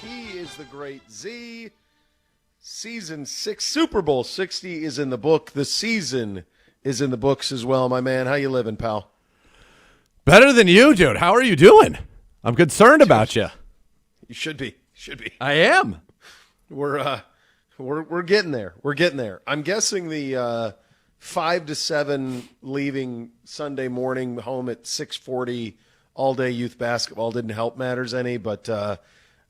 He is the great Z. Season 6, Super Bowl 60 is in the book. The season is in the books as well, my man. How you living, pal? Better than you, dude. How are you doing? I'm concerned about you. You should be. I am. We're getting there. We're getting there. I'm guessing the 5 to 7 leaving Sunday morning home at 6:40 all-day youth basketball didn't help matters any, but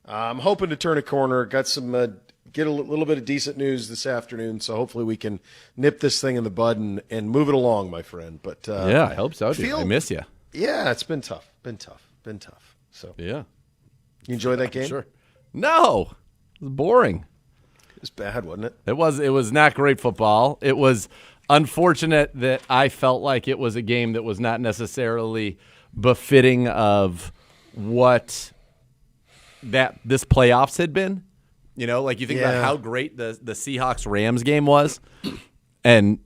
I'm hoping to turn a corner. Got some get a little bit of decent news this afternoon, so hopefully we can nip this thing in the bud and move it along, my friend. But yeah, I hope so, dude. I miss you. Yeah, it's been tough. Been tough. So yeah, you enjoy that game? Sure. No, it was boring. It was bad, wasn't it? It was not great football. It was unfortunate that I felt like it was a game that was not necessarily befitting of what this playoffs had been. You know, like you think about how great the Seahawks-Rams game was, and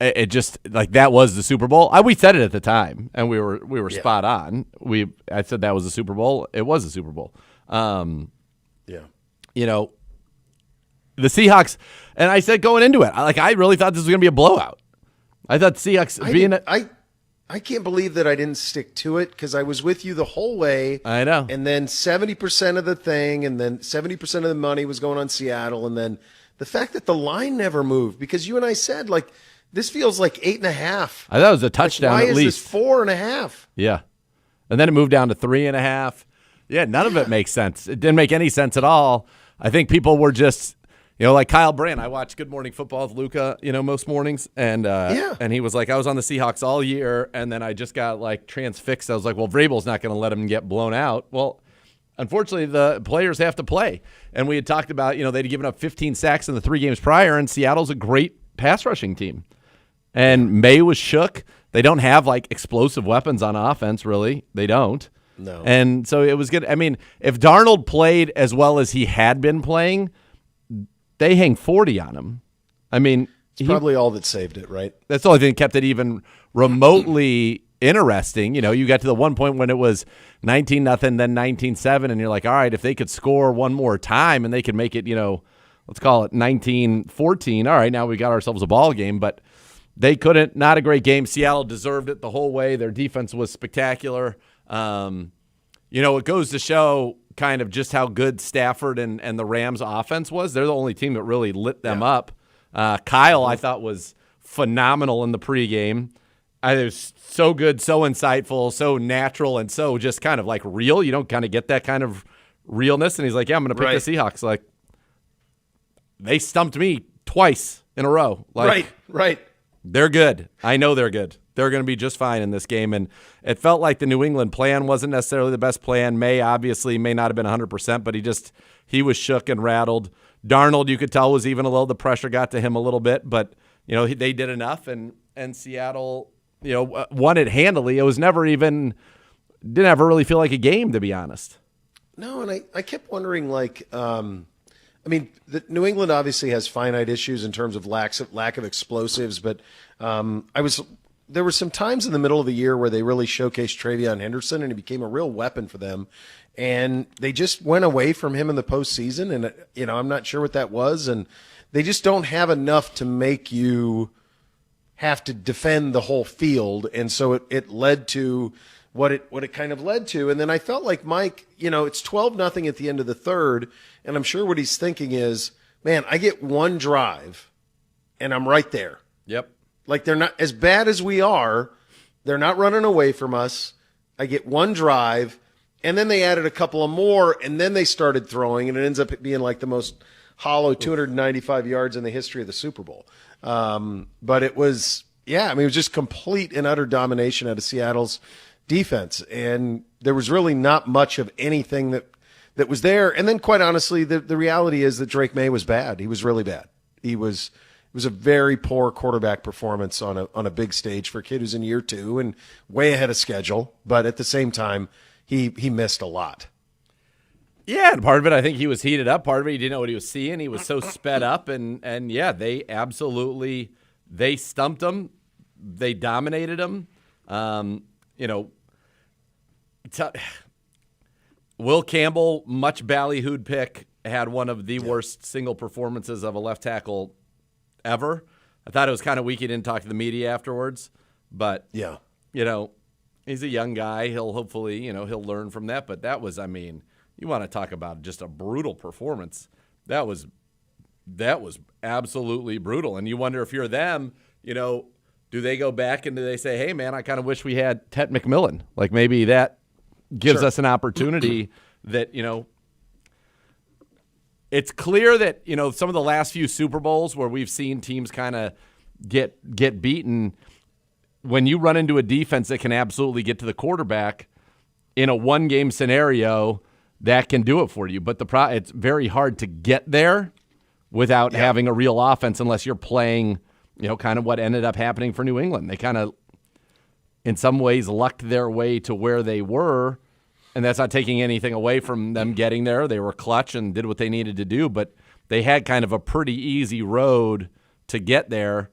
it just like that was the Super Bowl. We said it at the time, and we were spot on. I said that was the Super Bowl. It was the Super Bowl. You know, the Seahawks, and I said going into it, I really thought this was going to be a blowout. I thought Seahawks I can't believe that I didn't stick to it because I was with you the whole way. I know. And then 70% of the thing, and then 70% of the money was going on Seattle, and then the fact that the line never moved because you and I said this feels like 8.5. I thought it was a touchdown at least. Why is this 4.5? Yeah, and then it moved down to 3.5. Yeah, none of it makes sense. It didn't make any sense at all. I think people were just, like Kyle Brandt. I watch Good Morning Football with Luca, most mornings, and and he was like, I was on the Seahawks all year, and then I just got transfixed. I was like, well, Vrabel's not going to let him get blown out. Well, unfortunately, the players have to play, and we had talked about, they'd given up 15 sacks in the 3 games prior, and Seattle's a great pass rushing team, and May was shook. They don't have explosive weapons on offense, really. They don't. No. And so it was good. I mean, if Darnold played as well as he had been playing, they hang 40 on him. I mean, it's probably all that saved it, right? That's the only thing that kept it even remotely interesting. You got to the one point when it was 19-0, then 19-7, and you're like, all right, if they could score one more time and they could make it, let's call it 19-14. All right, now we got ourselves a ball game, but they couldn't. Not a great game. Seattle deserved it the whole way. Their defense was spectacular. It goes to show kind of just how good Stafford and the Rams offense was. They're the only team that really lit them up. Kyle, I thought, was phenomenal in the pregame. It was so good, so insightful, so natural, and so just kind of real. You don't kind of get that kind of realness. And he's like, yeah, I'm going to pick the Seahawks. They stumped me twice in a row. Right. They're good. I know they're good. They're going to be just fine in this game. And it felt like the New England plan wasn't necessarily the best plan. May not have been 100%, but he was shook and rattled. Darnold, you could tell, was even a little, the pressure got to him a little bit, but they did enough, and Seattle, won it handily. It was didn't ever really feel like a game, to be honest. No, and I kept wondering, the New England obviously has finite issues in terms of lack of explosives, but there were some times in the middle of the year where they really showcased Travion Henderson, and he became a real weapon for them. And they just went away from him in the postseason, and I'm not sure what that was. And they just don't have enough to make you have to defend the whole field, and so it led to what it kind of led to. And then I felt like Mike, it's 12-0 at the end of the third, and I'm sure what he's thinking is, man, I get one drive, and I'm right there. Yep. They're not as bad as we are. They're not running away from us. I get one drive, and then they added a couple of more, and then they started throwing, and it ends up being the most hollow 295 yards in the history of the Super Bowl. But it was, it was just complete and utter domination out of Seattle's defense, and there was really not much of anything that was there. And then, quite honestly, the reality is that Drake May was bad. He was really bad. It was a very poor quarterback performance on a big stage for a kid who's in year 2 and way ahead of schedule. But at the same time, he missed a lot. Yeah, and part of it, I think he was heated up. Part of it, he didn't know what he was seeing. He was so sped up, and they absolutely stumped him. They dominated him. Will Campbell, much ballyhooed pick, had one of the worst single performances of a left tackle ever. I thought it was kind of weak he didn't talk to the media afterwards. But, Yeah. He's a young guy. He'll hopefully, he'll learn from that. But that was, you want to talk about just a brutal performance. That was absolutely brutal. And you wonder if you're them, do they go back and do they say, hey, man, I kind of wish we had Tet McMillan? Like maybe that gives us an opportunity that, it's clear that, some of the last few Super Bowls where we've seen teams kind of get beaten, when you run into a defense that can absolutely get to the quarterback in a one-game scenario, that can do it for you. But it's very hard to get there without having a real offense unless you're playing, kind of what ended up happening for New England. They kind of, in some ways, lucked their way to where they were, and that's not taking anything away from them getting there. They were clutch and did what they needed to do, but they had kind of a pretty easy road to get there.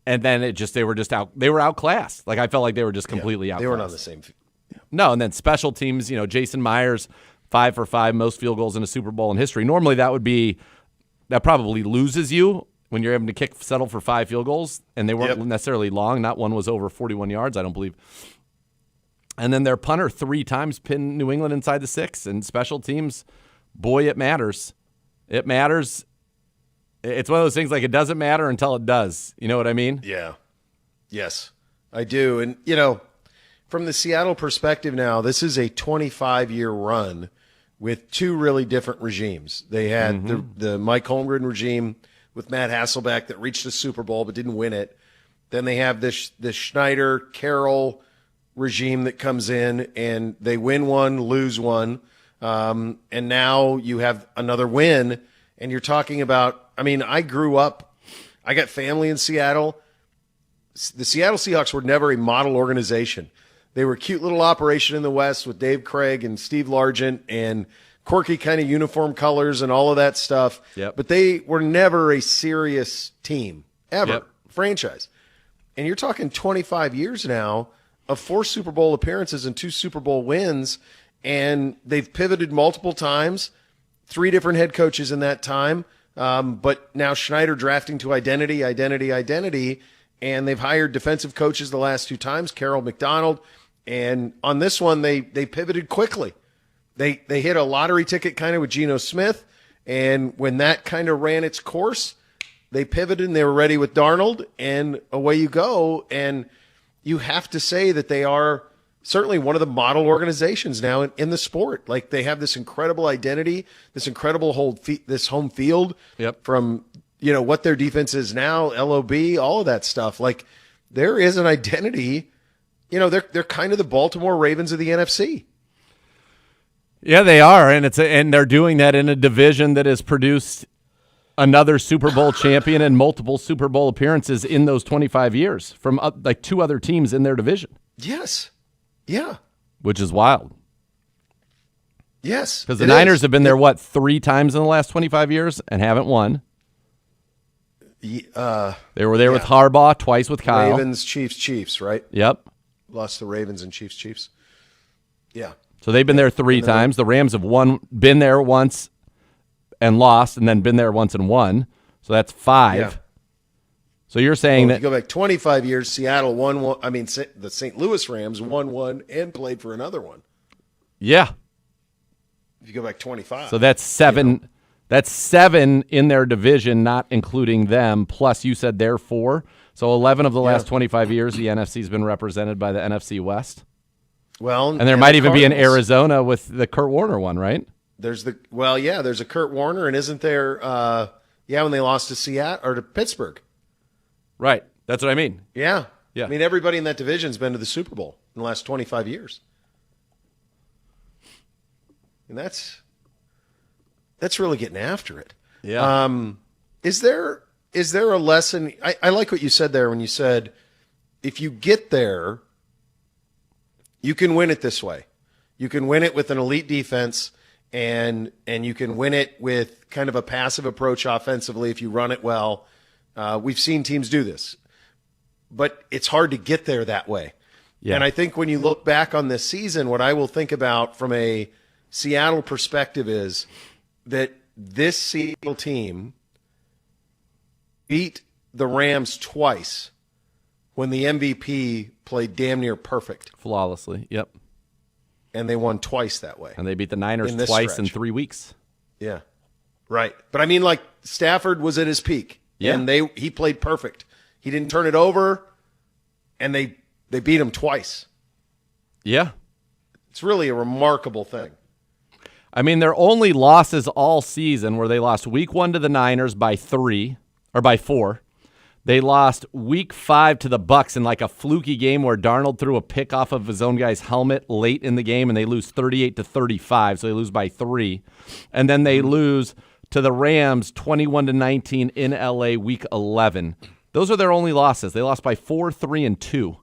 And then they were outclassed. Like I felt like they were just completely outclassed. They weren't on the same. No, and then special teams, Jason Myers, 5 for 5, most field goals in a Super Bowl in history. Normally that probably loses you when you're able to settle for 5 field goals, and they weren't necessarily long. Not one was over 41 yards, I don't believe. And then their punter 3 times pinned New England inside the 6, and special teams, boy, it matters. It matters. It's one of those things like it doesn't matter until it does. You know what I mean? Yeah. Yes, I do. And, from the Seattle perspective now, this is a 25-year run with 2 really different regimes. They had the Mike Holmgren regime with Matt Hasselbeck that reached the Super Bowl but didn't win it. Then they have this Schneider-Carroll regime that comes in, and they win one, lose one. And now you have another win, and you're talking about – I grew up – I got family in Seattle. The Seattle Seahawks were never a model organization. They were a cute little operation in the West with Dave Craig and Steve Largent and quirky kind of uniform colors and all of that stuff. Yep. But they were never a serious team, ever, franchise. And you're talking 25 years now of 4 Super Bowl appearances and 2 Super Bowl wins, and they've pivoted multiple times, 3 different head coaches in that time. But now Schneider drafting to identity, and they've hired defensive coaches the last 2 times, Carroll McDonald. And on this one, they pivoted quickly. They hit a lottery ticket kind of with Geno Smith, and when that kind of ran its course, they pivoted and they were ready with Darnold, and away you go. And you have to say that they are certainly one of the model organizations now in the sport. Like they have this incredible identity, this incredible this home field from what their defense is now, LOB, all of that stuff. Like there is an identity. They're kind of the Baltimore Ravens of the NFC. Yeah, they are, and they're doing that in a division that has produced another Super Bowl champion and multiple Super Bowl appearances in those 25 years from 2 other teams in their division. Yes. Yeah. Which is wild. Yes. Because the Niners have been there, 3 times in the last 25 years and haven't won. They were there with Harbaugh, twice with Kyle. Ravens, Chiefs, right? Yep. Lost the Ravens and Chiefs. Yeah. So they've been there 3 times. The Rams have been there once and lost, and then been there once and won. So that's 5. Yeah. So you're saying that if you go back 25 years, Seattle won one. The St. Louis Rams won one and played for another one. Yeah. If you go back 25. So that's 7. That's 7 in their division, not including them. Plus, you said they're 4. So 11 of the last 25 years, the NFC's been represented by the NFC West. Well, and there might even be an Arizona with the Kurt Warner one, right? There's a Kurt Warner, and isn't there? When they lost to Seattle or to Pittsburgh. Right. That's what I mean. Yeah. Yeah. Everybody in that division's been to the Super Bowl in the last 25 years. And that's really getting after it. Yeah. Is there a lesson? I like what you said there when you said, if you get there, you can win it this way. You can win it with an elite defense, and you can win it with kind of a passive approach offensively if you run it well. We've seen teams do this, but it's hard to get there that way. Yeah. And I think when you look back on this season, what I will think about from a Seattle perspective is that this Seattle team beat the Rams twice when the MVP played damn near perfect. Flawlessly. Yep. And they won twice that way. And they beat the Niners In this twice in stretch. 3 weeks. Yeah. Right. But I mean, like, Stafford was at his peak. Yeah. And he played perfect. He didn't turn it over, and they beat him twice. Yeah. It's really a remarkable thing. I mean, their only losses all season were they lost week 1 to the Niners by 3 or by 4. They lost week 5 to the Bucks in like a fluky game where Darnold threw a pick off of his own guy's helmet late in the game, and they lose 38-35, so they lose by 3. And then they lose to the Rams 21-19 in LA week 11. Those are their only losses. They lost by 4, 3, and 2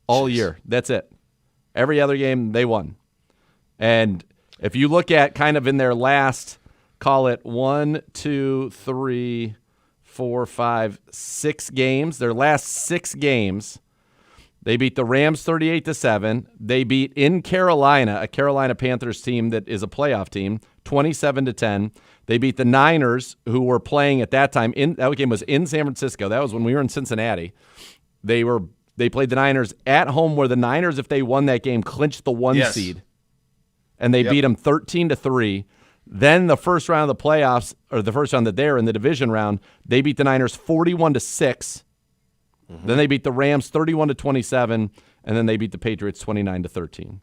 all year. That's it. Every other game they won. And if you look at kind of in their last, call it 1, 2, 3, 4, 5, 6 games, their last 6 games, they beat the Rams 38-7. They beat in Carolina, a Carolina Panthers team that is a playoff team, 27-10. They beat the Niners, who were playing at that time. That game was in San Francisco. That was when we were in Cincinnati. They played the Niners at home, where the Niners, if they won that game, clinched the 1 seed. And they beat them 13-3. Then the first round of the playoffs, or the first round that they're in the division round, they beat the Niners 41-6. Then they beat the Rams 31-27, and then they beat the Patriots 29-13.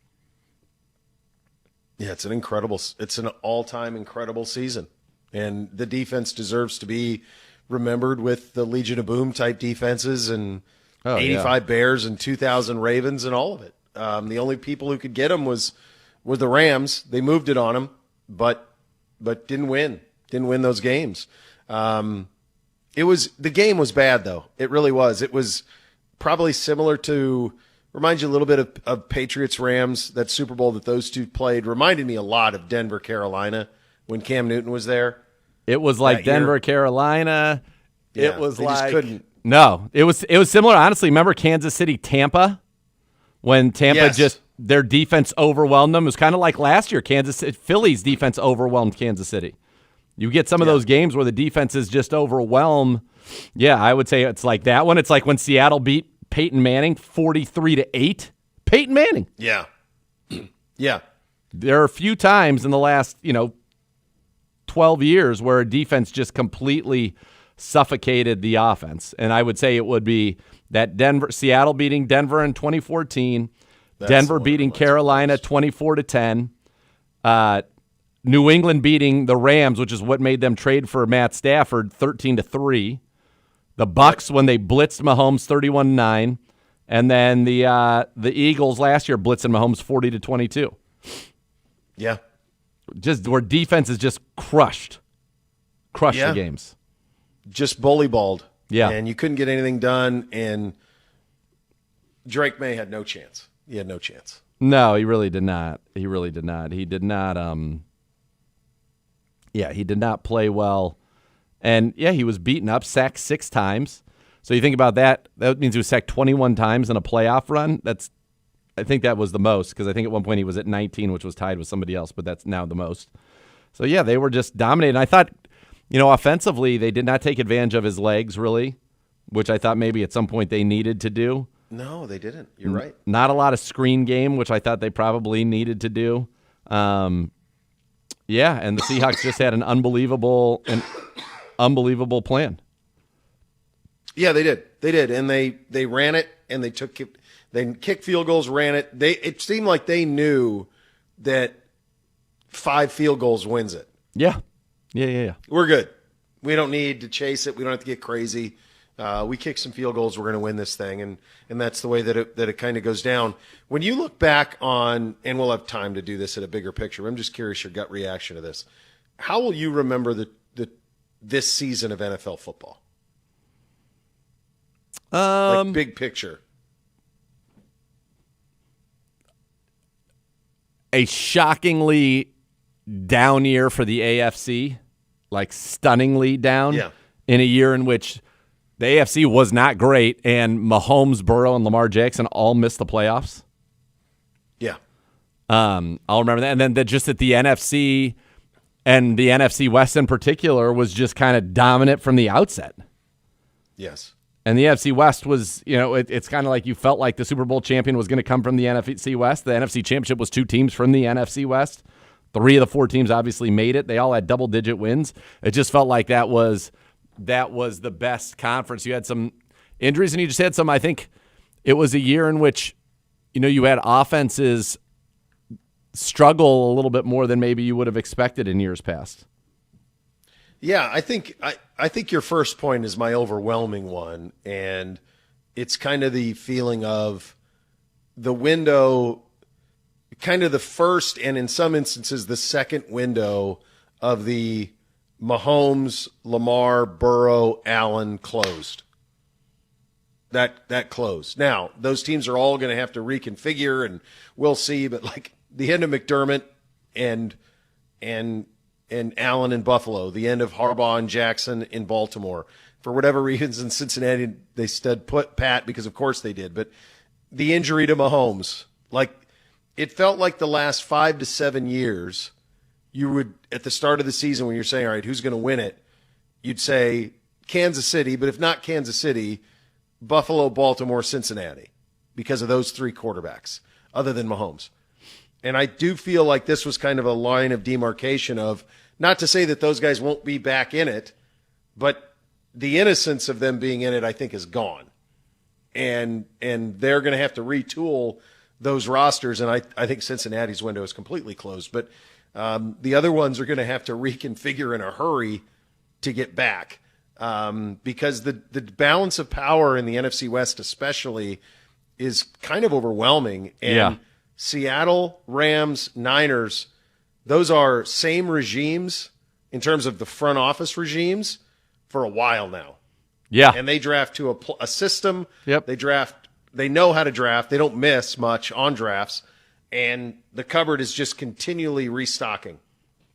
Yeah, it's an all-time incredible season. And the defense deserves to be remembered with the Legion of Boom type defenses and 85 Bears and 2,000 Ravens and all of it. The only people who could get them were the Rams. They moved it on them, but didn't win. Didn't win those games. The game was bad though. It really was. It was probably similar to, reminds you a little bit of Patriots Rams. That Super Bowl that those two played reminded me a lot of Denver Carolina when Cam Newton was there. It was like Denver Carolina. Yeah, it was they like just couldn't. No, it was similar. Honestly, remember Kansas City Tampa when Tampa just their defense overwhelmed them. It was kind of like last year. Philly's defense overwhelmed Kansas City. You get some of those games where the defense is just overwhelmed. Yeah, I would say it's like that one. It's like when Seattle beat Peyton Manning 43-8. Peyton Manning. Yeah. Yeah. There are a few times in the last, 12 years where a defense just completely suffocated the offense. And I would say it would be that Seattle beating Denver in 2014, Denver beating Carolina 24-10, New England beating the Rams, which is what made them trade for Matt Stafford 13-3. The Bucks when they blitzed Mahomes 31-9, and then the Eagles last year blitzing Mahomes 40-22. Yeah. Just where defense is just crushed the games. Just bully balled. Yeah. And you couldn't get anything done, and Drake May had no chance. He had no chance. No, he really did not. He did not. He did not play well. And, he was beaten up, sacked 6 times. So you think about that. That means he was sacked 21 times in a playoff run. I think that was the most, because I think at one point he was at 19, which was tied with somebody else, but that's now the most. So, they were just dominating. I thought, offensively, they did not take advantage of his legs, really, which I thought maybe at some point they needed to do. No, they didn't. You're right. Not a lot of screen game, which I thought they probably needed to do. And the Seahawks just had an unbelievable plan. Yeah, they did. And they ran it, and they kicked field goals, ran it. It seemed like they knew that 5 field goals wins it. Yeah. We're good. We don't need to chase it. We don't have to get crazy. We kick some field goals, we're going to win this thing, and that's the way that it kind of goes down. When you look back on, and we'll have time to do this at a bigger picture, I'm just curious your gut reaction to this. How will you remember this season of NFL football? Like big picture. A shockingly down year for the AFC, like stunningly down. Yeah. In a year in which the AFC was not great, and Mahomes, Burrow, and Lamar Jackson all missed the playoffs. Yeah. I'll remember that. And then just that the NFC and the NFC West in particular was just kind of dominant from the outset. Yes. And the NFC West was, it's kind of like you felt like the Super Bowl champion was going to come from the NFC West. The NFC Championship was 2 teams from the NFC West. 3 of the 4 teams obviously made it. They all had double-digit wins. It just felt like that was the best conference. You had some injuries, and you just had some, I think it was a year in which, you had offenses struggle a little bit more than maybe you would have expected in years past. Yeah, I think your first point is my overwhelming one, and it's kind of the feeling of the window, kind of the first and in some instances the second window of the Mahomes, Lamar, Burrow, Allen closed. That closed. Now, those teams are all going to have to reconfigure, and we'll see, but like the end of McDermott and Allen in Buffalo, the end of Harbaugh and Jackson in Baltimore. For whatever reasons in Cincinnati, they stood pat because of course they did. But the injury to Mahomes, like it felt like the last 5 to 7 years, you would, at the start of the season when you're saying, all right, who's going to win it? You'd say Kansas City, but if not Kansas City, Buffalo, Baltimore, Cincinnati, because of those 3 quarterbacks, other than Mahomes. And I do feel like this was kind of a line of demarcation of, not to say that those guys won't be back in it, but the innocence of them being in it, I think, is gone. And they're going to have to retool those rosters, and I think Cincinnati's window is completely closed. But the other ones are going to have to reconfigure in a hurry to get back because the balance of power in the NFC West especially is kind of overwhelming. And yeah. Seattle, Rams, Niners, those are same regimes in terms of the front office regimes for a while now. Yeah. And they draft to a system. Yep. They know how to draft. They don't miss much on drafts. And the cupboard is just continually restocking.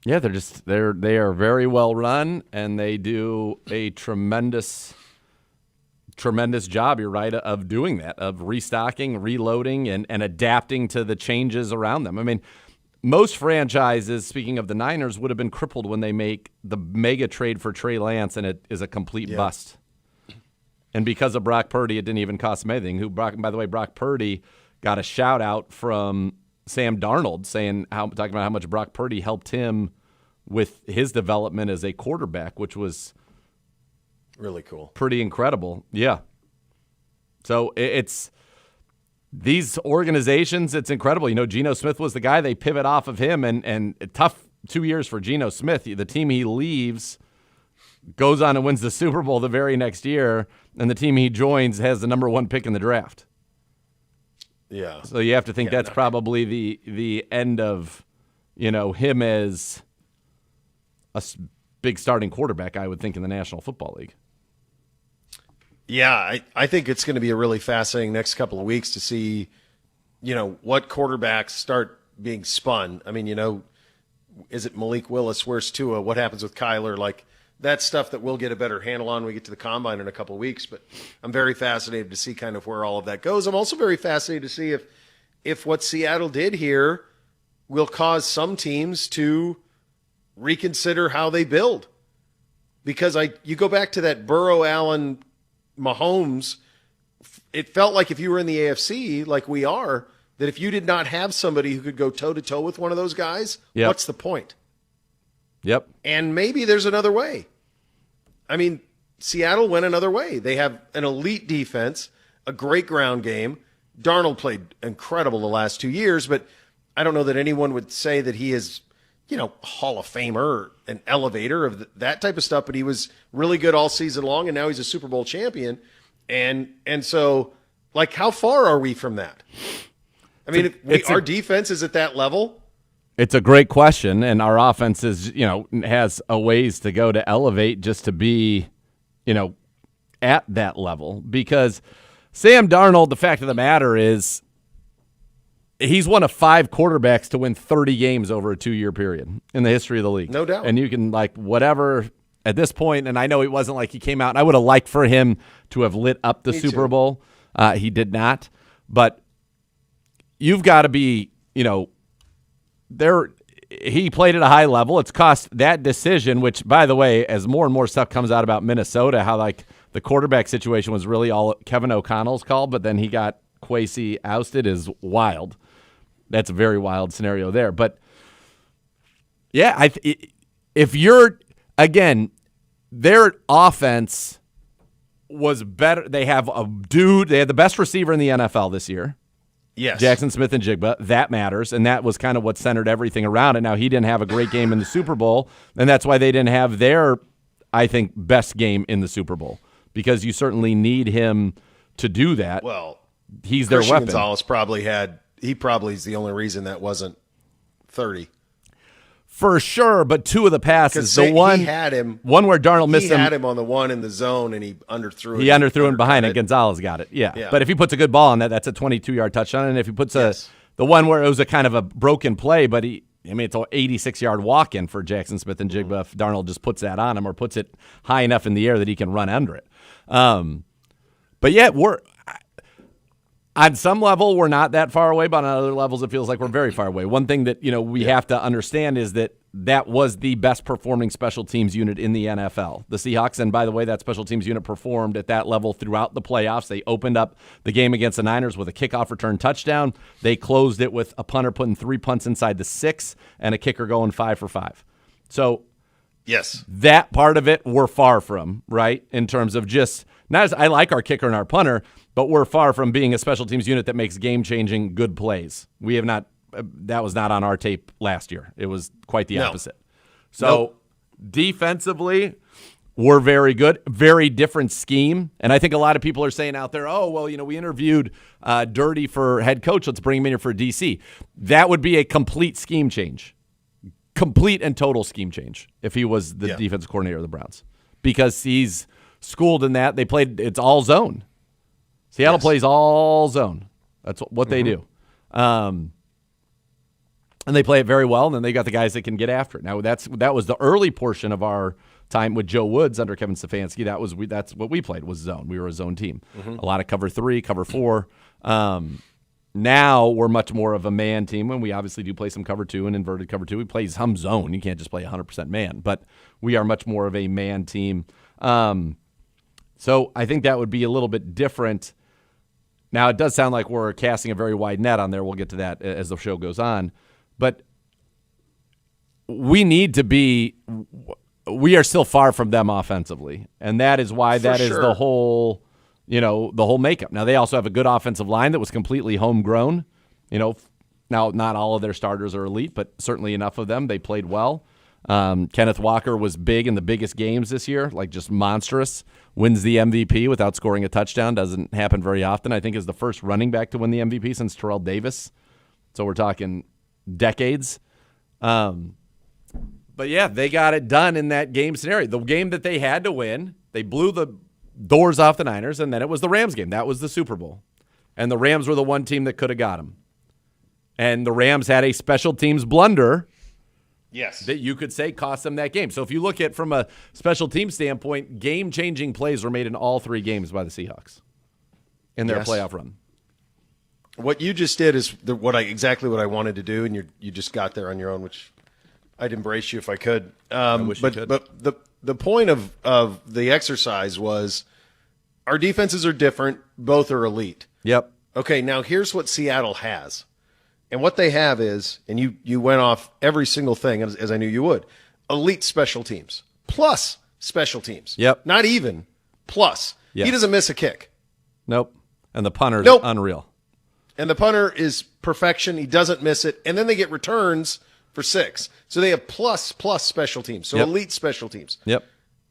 Yeah, they are very well run, and they do a tremendous job, you're right, of doing that, of restocking, reloading, and adapting to the changes around them. I mean, most franchises, speaking of the Niners, would have been crippled when they make the mega trade for Trey Lance, and it is a complete bust. And because of Brock Purdy, it didn't even cost them anything. By the way, Brock Purdy got a shout-out from Sam Darnold talking about how much Brock Purdy helped him with his development as a quarterback, which was really cool. Pretty incredible. Yeah. So it's these organizations, it's incredible. Geno Smith was the guy. They pivot off of him, and a tough 2 years for Geno Smith. The team he leaves goes on and wins the Super Bowl the very next year, and the team he joins has the number 1 pick in the draft. Yeah. So you have to think that's probably the end of, him as a big starting quarterback, I would think, in the National Football League. Yeah, I think it's going to be a really fascinating next couple of weeks to see, what quarterbacks start being spun. I mean, is it Malik Willis? Where's Tua? What happens with Kyler? Like, that's stuff that we'll get a better handle on when we get to the Combine in a couple of weeks. But I'm very fascinated to see kind of where all of that goes. I'm also very fascinated to see if what Seattle did here will cause some teams to reconsider how they build. Because you go back to that Burrow, Allen, Mahomes, it felt like if you were in the AFC, like we are, that if you did not have somebody who could go toe-to-toe with one of those guys, what's the point? Yep. And maybe there's another way. I mean, Seattle went another way. They have an elite defense, a great ground game. Darnold played incredible the last 2 years, but I don't know that anyone would say that he is, a Hall of Famer or an elevator of that type of stuff, but he was really good all season long, and now he's a Super Bowl champion. And so, like, how far are we from that? I mean, our defense is at that level. It's a great question, and our offense is, has a ways to go to elevate just to be, at that level. Because Sam Darnold, the fact of the matter is, he's one of 5 quarterbacks to win 30 games over a 2-year period in the history of the league. No doubt. And you can, whatever at this point, and I know it wasn't like he came out, and I would have liked for him to have lit up the Super Bowl. He did not. But you've got to be, he played at a high level. It's cost that decision, which, by the way, as more and more stuff comes out about Minnesota, how like the quarterback situation was really all Kevin O'Connell's call, but then he got Kwesi ousted is wild. That's a very wild scenario there. But, yeah, if you're, again, their offense was better. They have they had the best receiver in the NFL this year. Yes. Jackson Smith-Njigba. That matters, and that was kind of what centered everything around it. Now, he didn't have a great game in the Super Bowl, and that's why they didn't have their, I think, best game in the Super Bowl, because you certainly need him to do that. Well, he's their weapon. Gonzalez probably is the only reason that wasn't 30. For sure, but two of the passes, he had him. One where Darnold missed him. He had him on the one in the zone, and he underthrew it. He underthrew it behind it. Gonzalez got it. Yeah. But if he puts a good ball on that, that's a 22-yard touchdown. And if he puts the one where it was a kind of a broken play, but it's an 86-yard walk-in for Jackson Smith-Njigba if Darnold just puts that on him or puts it high enough in the air that he can run under it. But yeah, on some level, we're not that far away, but on other levels, it feels like we're very far away. One thing that we have to understand is that was the best performing special teams unit in the NFL. The Seahawks, and by the way, that special teams unit performed at that level throughout the playoffs. They opened up the game against the Niners with a kickoff return touchdown. They closed it with a punter putting 3 punts inside the 6 and a kicker going 5 for 5. So yes, that part of it we're far from, right, in terms of just not as I like our kicker and our punter, but we're far from being a special teams unit that makes game-changing good plays. We have not. That was not on our tape last year. It was quite the opposite. So defensively, we're very good. Very different scheme. And I think a lot of people are saying out there, oh, well, we interviewed Dirty for head coach. Let's bring him in here for DC. That would be a complete scheme change. Complete and total scheme change if he was the defensive coordinator of the Browns. Because he's schooled in that. It's all zone. Seattle plays all zone. That's what they do. And they play it very well, and then they got the guys that can get after it. Now, that was the early portion of our time with Joe Woods under Kevin Stefanski. That's what we played, was zone. We were a zone team. A lot of cover 3, cover 4. Now we're much more of a man team, and we obviously do play some cover 2 and inverted cover 2. We play some zone. You can't just play 100% man, but we are much more of a man team. So I think that would be a little bit different. Now, it does sound like we're casting a very wide net on there. We'll get to that as the show goes on. But we need to be – we are still far from them offensively, and that is why is the whole – the whole makeup. Now, they also have a good offensive line that was completely homegrown. Now, not all of their starters are elite, but certainly enough of them. They played well. Kenneth Walker was big in the biggest games this year, like just monstrous. Wins the MVP without scoring a touchdown. Doesn't happen very often. I think is the first running back to win the MVP since Terrell Davis. So we're talking decades. But yeah, they got it done in that game scenario. The game that they had to win, they blew the doors off the Niners, and then it was the Rams game. That was the Super Bowl. And the Rams were the one team that could have got them. And the Rams had a special teams blunder that you could say cost them that game. So if you look at from a special team standpoint, game-changing plays were made in all 3 games by the Seahawks in their playoff run. What you just did is exactly what I wanted to do, and you just got there on your own, which I'd embrace you if I could. I wish you could. But the point of the exercise was our defenses are different. Both are elite. Yep. Okay, now here's what Seattle has. And what they have is, and you went off every single thing, as I knew you would, elite special teams, plus special teams. Yep. Not even, plus. Yes. He doesn't miss a kick. Nope. And the punter's unreal. And the punter is perfection. He doesn't miss it. And then they get returns for 6. So they have plus special teams. So elite special teams. Yep.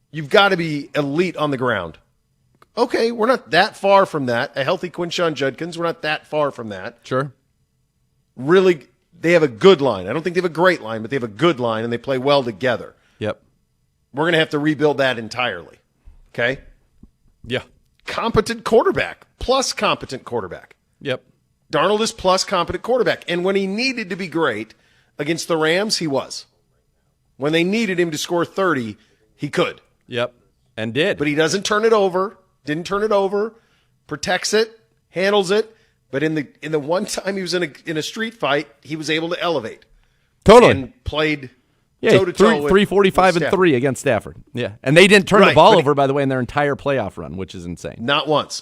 You've got to be elite on the ground. Okay, we're not that far from that. A healthy Quinshon Judkins, we're not that far from that. Sure. Really, they have a good line. I don't think they have a great line, but they have a good line, and they play well together. Yep. We're going to have to rebuild that entirely. Okay? Yeah. Competent quarterback, plus competent quarterback. Yep. Darnold is plus competent quarterback. And when he needed to be great against the Rams, he was. When they needed him to score 30, He could. Yep. And did. But he doesn't turn it over. Didn't turn it over. Protects it. Handles it. But in the one time he was in a street fight, he was able to elevate. Totally. And played yeah, toe-to-toe with 345 and Stafford. 3 against Stafford. Yeah. And they didn't turn the Right, ball but over, by the way, in their entire playoff run, which is insane. Not once.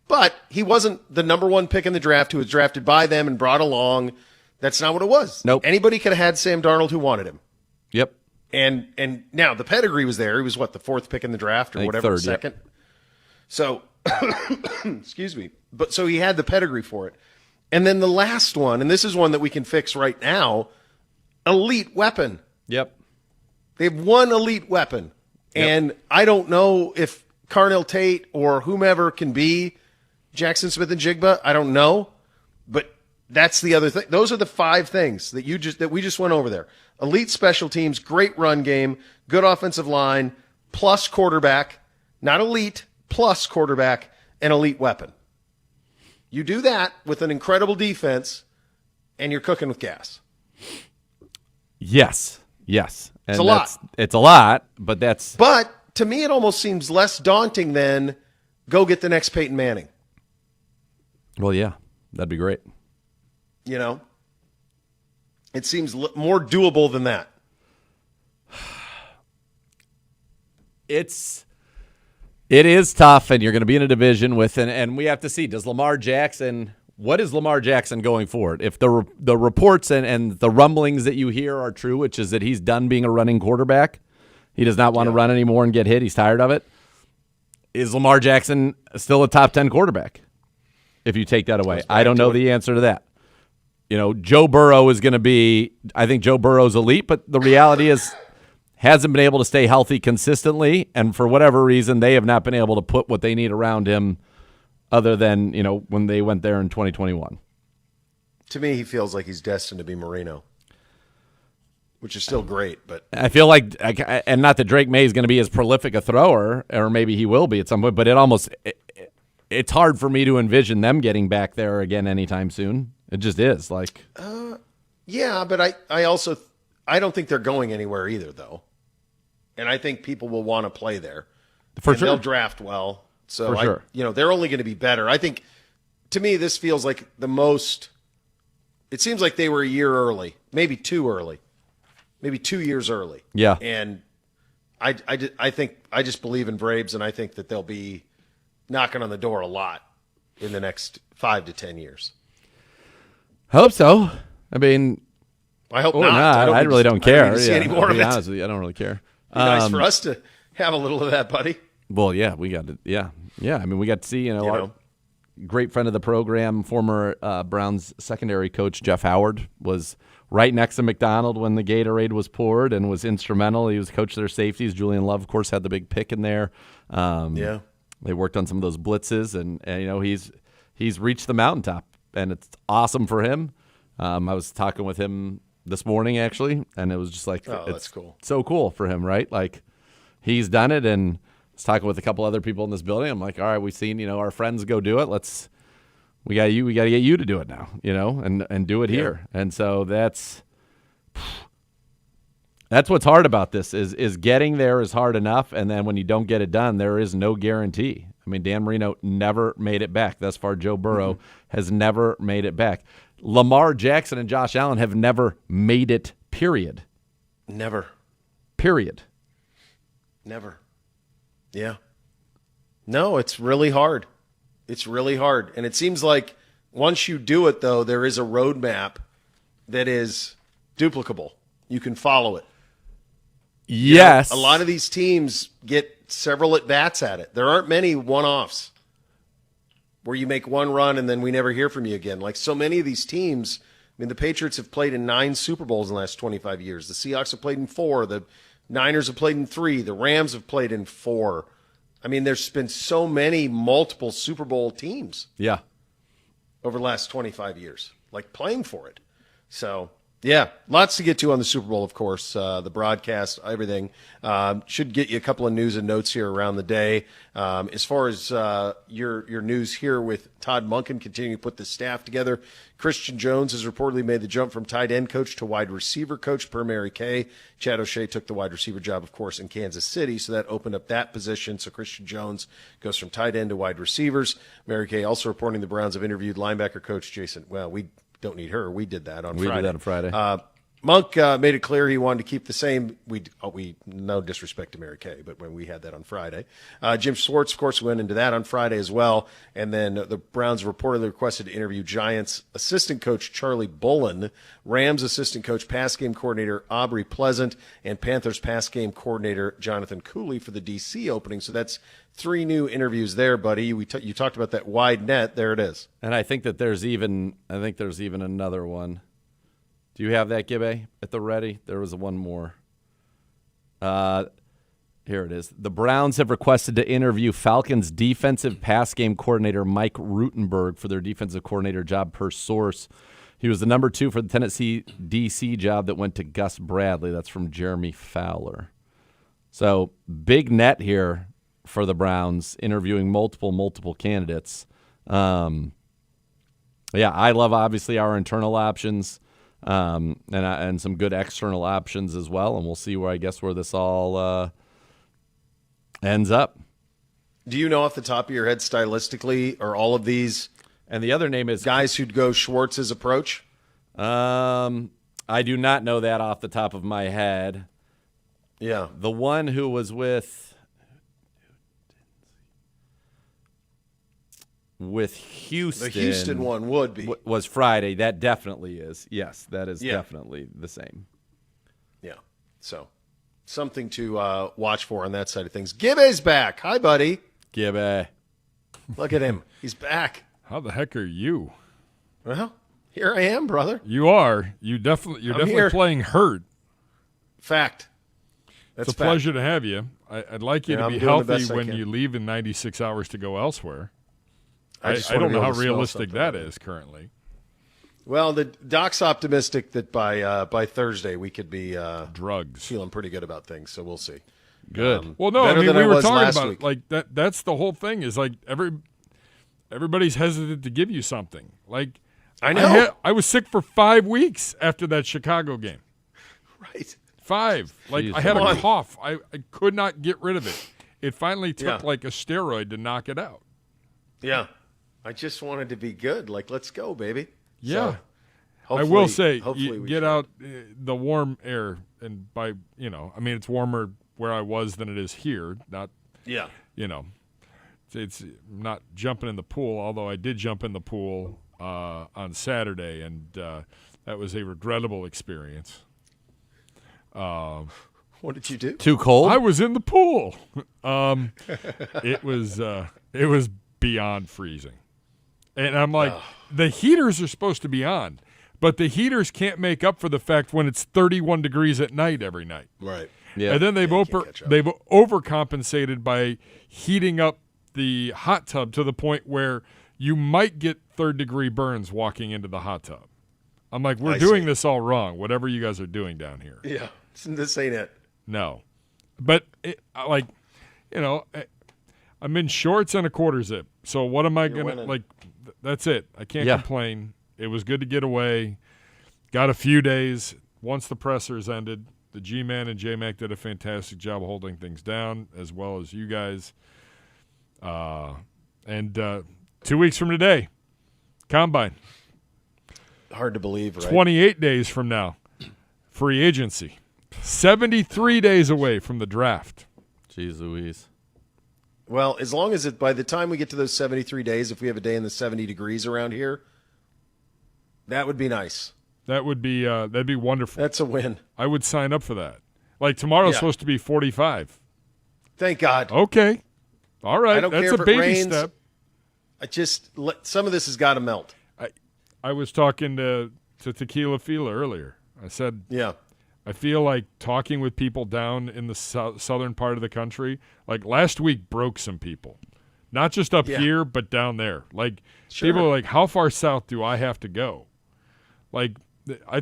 But he wasn't the number one pick in the draft who was drafted by them and brought along. That's not what it was. Nope. Anybody could have had Sam Darnold who wanted him. Yep. And now the pedigree was there. He was the fourth pick in the draft or I think whatever, third, second. Yep. So, excuse me. But so he had the pedigree for it. And then the last one, and this is one that we can fix right now, elite weapon. Yep. They have one elite weapon. Yep. And I don't know if Carnell Tate or whomever can be Jackson Smith and Jigba. I don't know. But that's the other thing. Those are the 5 things that we just went over there. Elite special teams, great run game, good offensive line, plus quarterback, not elite, plus quarterback, and elite weapon. You do that with an incredible defense, and you're cooking with gas. Yes. Yes. And it's a lot. It's a lot, but that's... But to me, it almost seems less daunting than go get the next Peyton Manning. Well, yeah. That'd be great. You know? It seems more doable than that. It is tough, and you're going to be in a division with, and we have to see, what is Lamar Jackson going forward? If the reports and the rumblings that you hear are true, which is that he's done being a running quarterback, he does not want to run anymore and get hit, he's tired of it, is Lamar Jackson still a top 10 quarterback? If you take that away. I don't know the answer to that. Joe Burrow is going to be, I think Joe Burrow's elite, but the reality is hasn't been able to stay healthy consistently, and for whatever reason, they have not been able to put what they need around him other than, when they went there in 2021. To me, he feels like he's destined to be Marino, which is still great. But I feel like, and not that Drake May is going to be as prolific a thrower, or maybe he will be at some point, but it's hard for me to envision them getting back there again anytime soon. It just is yeah, but I don't think they're going anywhere either, though. And I think people will want to play there. For sure. They'll draft well. So, For sure. They're only going to be better. I think, to me, this feels like it seems like they were a year early, maybe 2 early, maybe 2 years early. Yeah. And I think I just believe in Braves, and I think that they'll be knocking on the door a lot in the next 5 to 10 years. Hope so. I mean, I hope or not. I really don't care. I don't need to see any more I'll of be it. honest with you, I don't really care. Be nice for us to have a little of that, buddy. Well, yeah, we got to. Yeah. I mean, we got to see. Our great friend of the program, former Browns secondary coach Jeff Howard, was right next to McDonald when the Gatorade was poured and was instrumental. He was coach of their safeties. Julian Love, of course, had the big pick in there. They worked on some of those blitzes, and he's reached the mountaintop, and it's awesome for him. I was talking with him this morning, actually, and it was just like, that's cool. So cool for him, right? Like, he's done it, and I was talking with a couple other people in this building. I'm like, all right, we've seen, our friends go do it. We got to get you to do it now, and do it here. And so that's what's hard about this is getting there is hard enough, and then when you don't get it done, there is no guarantee. I mean, Dan Marino never made it back. Thus far, Joe Burrow has never made it back. Lamar Jackson and Josh Allen have never made it, period. Never. Period. Never. Yeah. No, it's really hard. It's really hard. And it seems like once you do it, though, there is a roadmap that is duplicable. You can follow it. Yes. A lot of these teams get several at-bats at it. There aren't many one-offs where you make one run and then we never hear from you again. Like so many of these teams, I mean, the Patriots have played in 9 Super Bowls in the last 25 years. The Seahawks have played in 4. The Niners have played in 3. The Rams have played in 4. I mean, there's been so many multiple Super Bowl teams Yeah. over the last 25 years, like playing for it. So, Yeah, lots to get to on the Super Bowl, of course. The broadcast, everything. Should get you a couple of news and notes here around the day. As far as your news here with Todd Monken continuing to put the staff together, Christian Jones has reportedly made the jump from tight end coach to wide receiver coach per Mary Kay. Chad O'Shea took the wide receiver job, of course, in Kansas City, so that opened up that position. So Christian Jones goes from tight end to wide receivers. Mary Kay also reporting the Browns have interviewed linebacker coach Jason. Well, we don't need her. We did that on Friday. We did that on Friday. Monk made it clear he wanted to keep the same. We no disrespect to Mary Kay, but when we had that on Friday, Jim Schwartz, of course, went into that on Friday as well. And then the Browns reportedly requested to interview Giants assistant coach Charlie Bullen, Rams assistant coach pass game coordinator Aubrey Pleasant, and Panthers pass game coordinator Jonathan Cooley for the DC opening. So that's 3 new interviews there, buddy. You talked about that wide net. There it is. And I think that there's even another one. Do you have that, Gibbe, at the ready? There was one more. Here it is. The Browns have requested to interview Falcons defensive pass game coordinator Mike Rutenberg for their defensive coordinator job per source. He was the number 2 for the Tennessee DC job that went to Gus Bradley. That's from Jeremy Fowler. So big net here for the Browns, interviewing multiple candidates. Yeah, I love, obviously, our internal options. And some good external options as well, and we'll see where this all ends up. Do you know off the top of your head stylistically, are all of these? And the other name is guys who'd go Schwartz's approach. I do not know that off the top of my head. Yeah, the one who was with Houston. The Houston one would be. Was Friday. That definitely is. Yes, that is definitely the same. Yeah. So something to watch for on that side of things. Gibbe's back. Hi, buddy. Gibbe. Look at him. He's back. How the heck are you? Well, here I am, brother. You are. You're definitely here. playing hurt. Fact. That's it's a pleasure to have you. I'd like you to be healthy when you leave in 96 hours to go elsewhere. I don't know how realistic that is currently. Well, the Doc's optimistic that by Thursday we could be drugs feeling pretty good about things. So we'll see. Good. Well, no, I mean we were talking about it, like that. That's the whole thing. Is like everybody's hesitant to give you something. Like I know I was sick for 5 weeks after that Chicago game. Right. 5. Like Jeez, I had a cough. I could not get rid of it. It finally took like a steroid to knock it out. Yeah. I just wanted to be good. Like, let's go, baby. Yeah. So, I will say, hopefully you get out the warm air, and I mean, it's warmer where I was than it is here. Not, it's not jumping in the pool, although I did jump in the pool on Saturday, and that was a regrettable experience. What did you do? Too cold? I was in the pool. It was beyond freezing. And I'm like, the heaters are supposed to be on, but the heaters can't make up for the fact when it's 31 degrees at night every night. Right. Yeah. And then they've overcompensated by heating up the hot tub to the point where you might get third-degree burns walking into the hot tub. I'm like, we're doing this all wrong, whatever you guys are doing down here. Yeah. This ain't it. No. But, I'm in shorts and a quarter zip. So what am I going to, like, that's it. I can't complain. It was good to get away. Got a few days. Once the pressers ended, the G-Man and J-Mac did a fantastic job of holding things down, as well as you guys. And 2 weeks from today, Combine. Hard to believe, right? 28 days from now, free agency. 73 days away from the draft. Jeez Louise. Well, as long as by the time we get to those 73 days, if we have a day in the 70 degrees around here, that would be nice. That would be that'd be wonderful. That's a win. I would sign up for that. Like tomorrow's supposed to be 45. Thank God. Okay. All right. I don't That's care a if it baby rains. step. Some of this has got to melt. I was talking to Tequila Fila earlier. I said, yeah, I feel like talking with people down in the southern part of the country, like last week broke some people. Not just up here, but down there. Like people are like, how far south do I have to go? Like I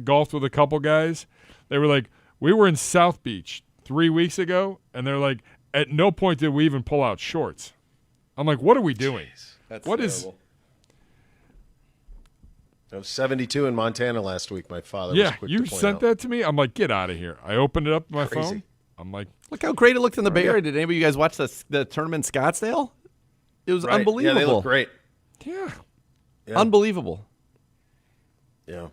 golfed with a couple guys. They were like, we were in South Beach 3 weeks ago, and they're like, at no point did we even pull out shorts. I'm like, what are we doing? Jeez, that's what terrible. is? It was 72 in Montana last week. My father Yeah, was quick you to point sent out. that to me. I'm like, get out of here. I opened it up on my Crazy. phone. I'm like, Look how great it looked in the Bay Area. Did anybody of you guys watch the tournament in Scottsdale? It was Right. unbelievable. Yeah, they look great. yeah. Yeah. Unbelievable. Yeah.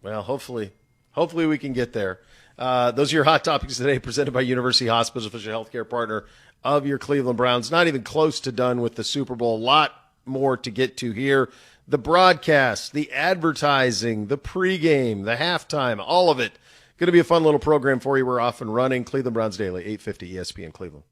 Well, hopefully we can get there. Those are your hot topics today, presented by University Hospitals, official healthcare partner of your Cleveland Browns. Not even close to done with the Super Bowl. A lot more to get to here. The broadcast, the advertising, the pregame, the halftime, all of it. Going to be a fun little program for you. We're off and running. Cleveland Browns Daily, 850 ESPN Cleveland.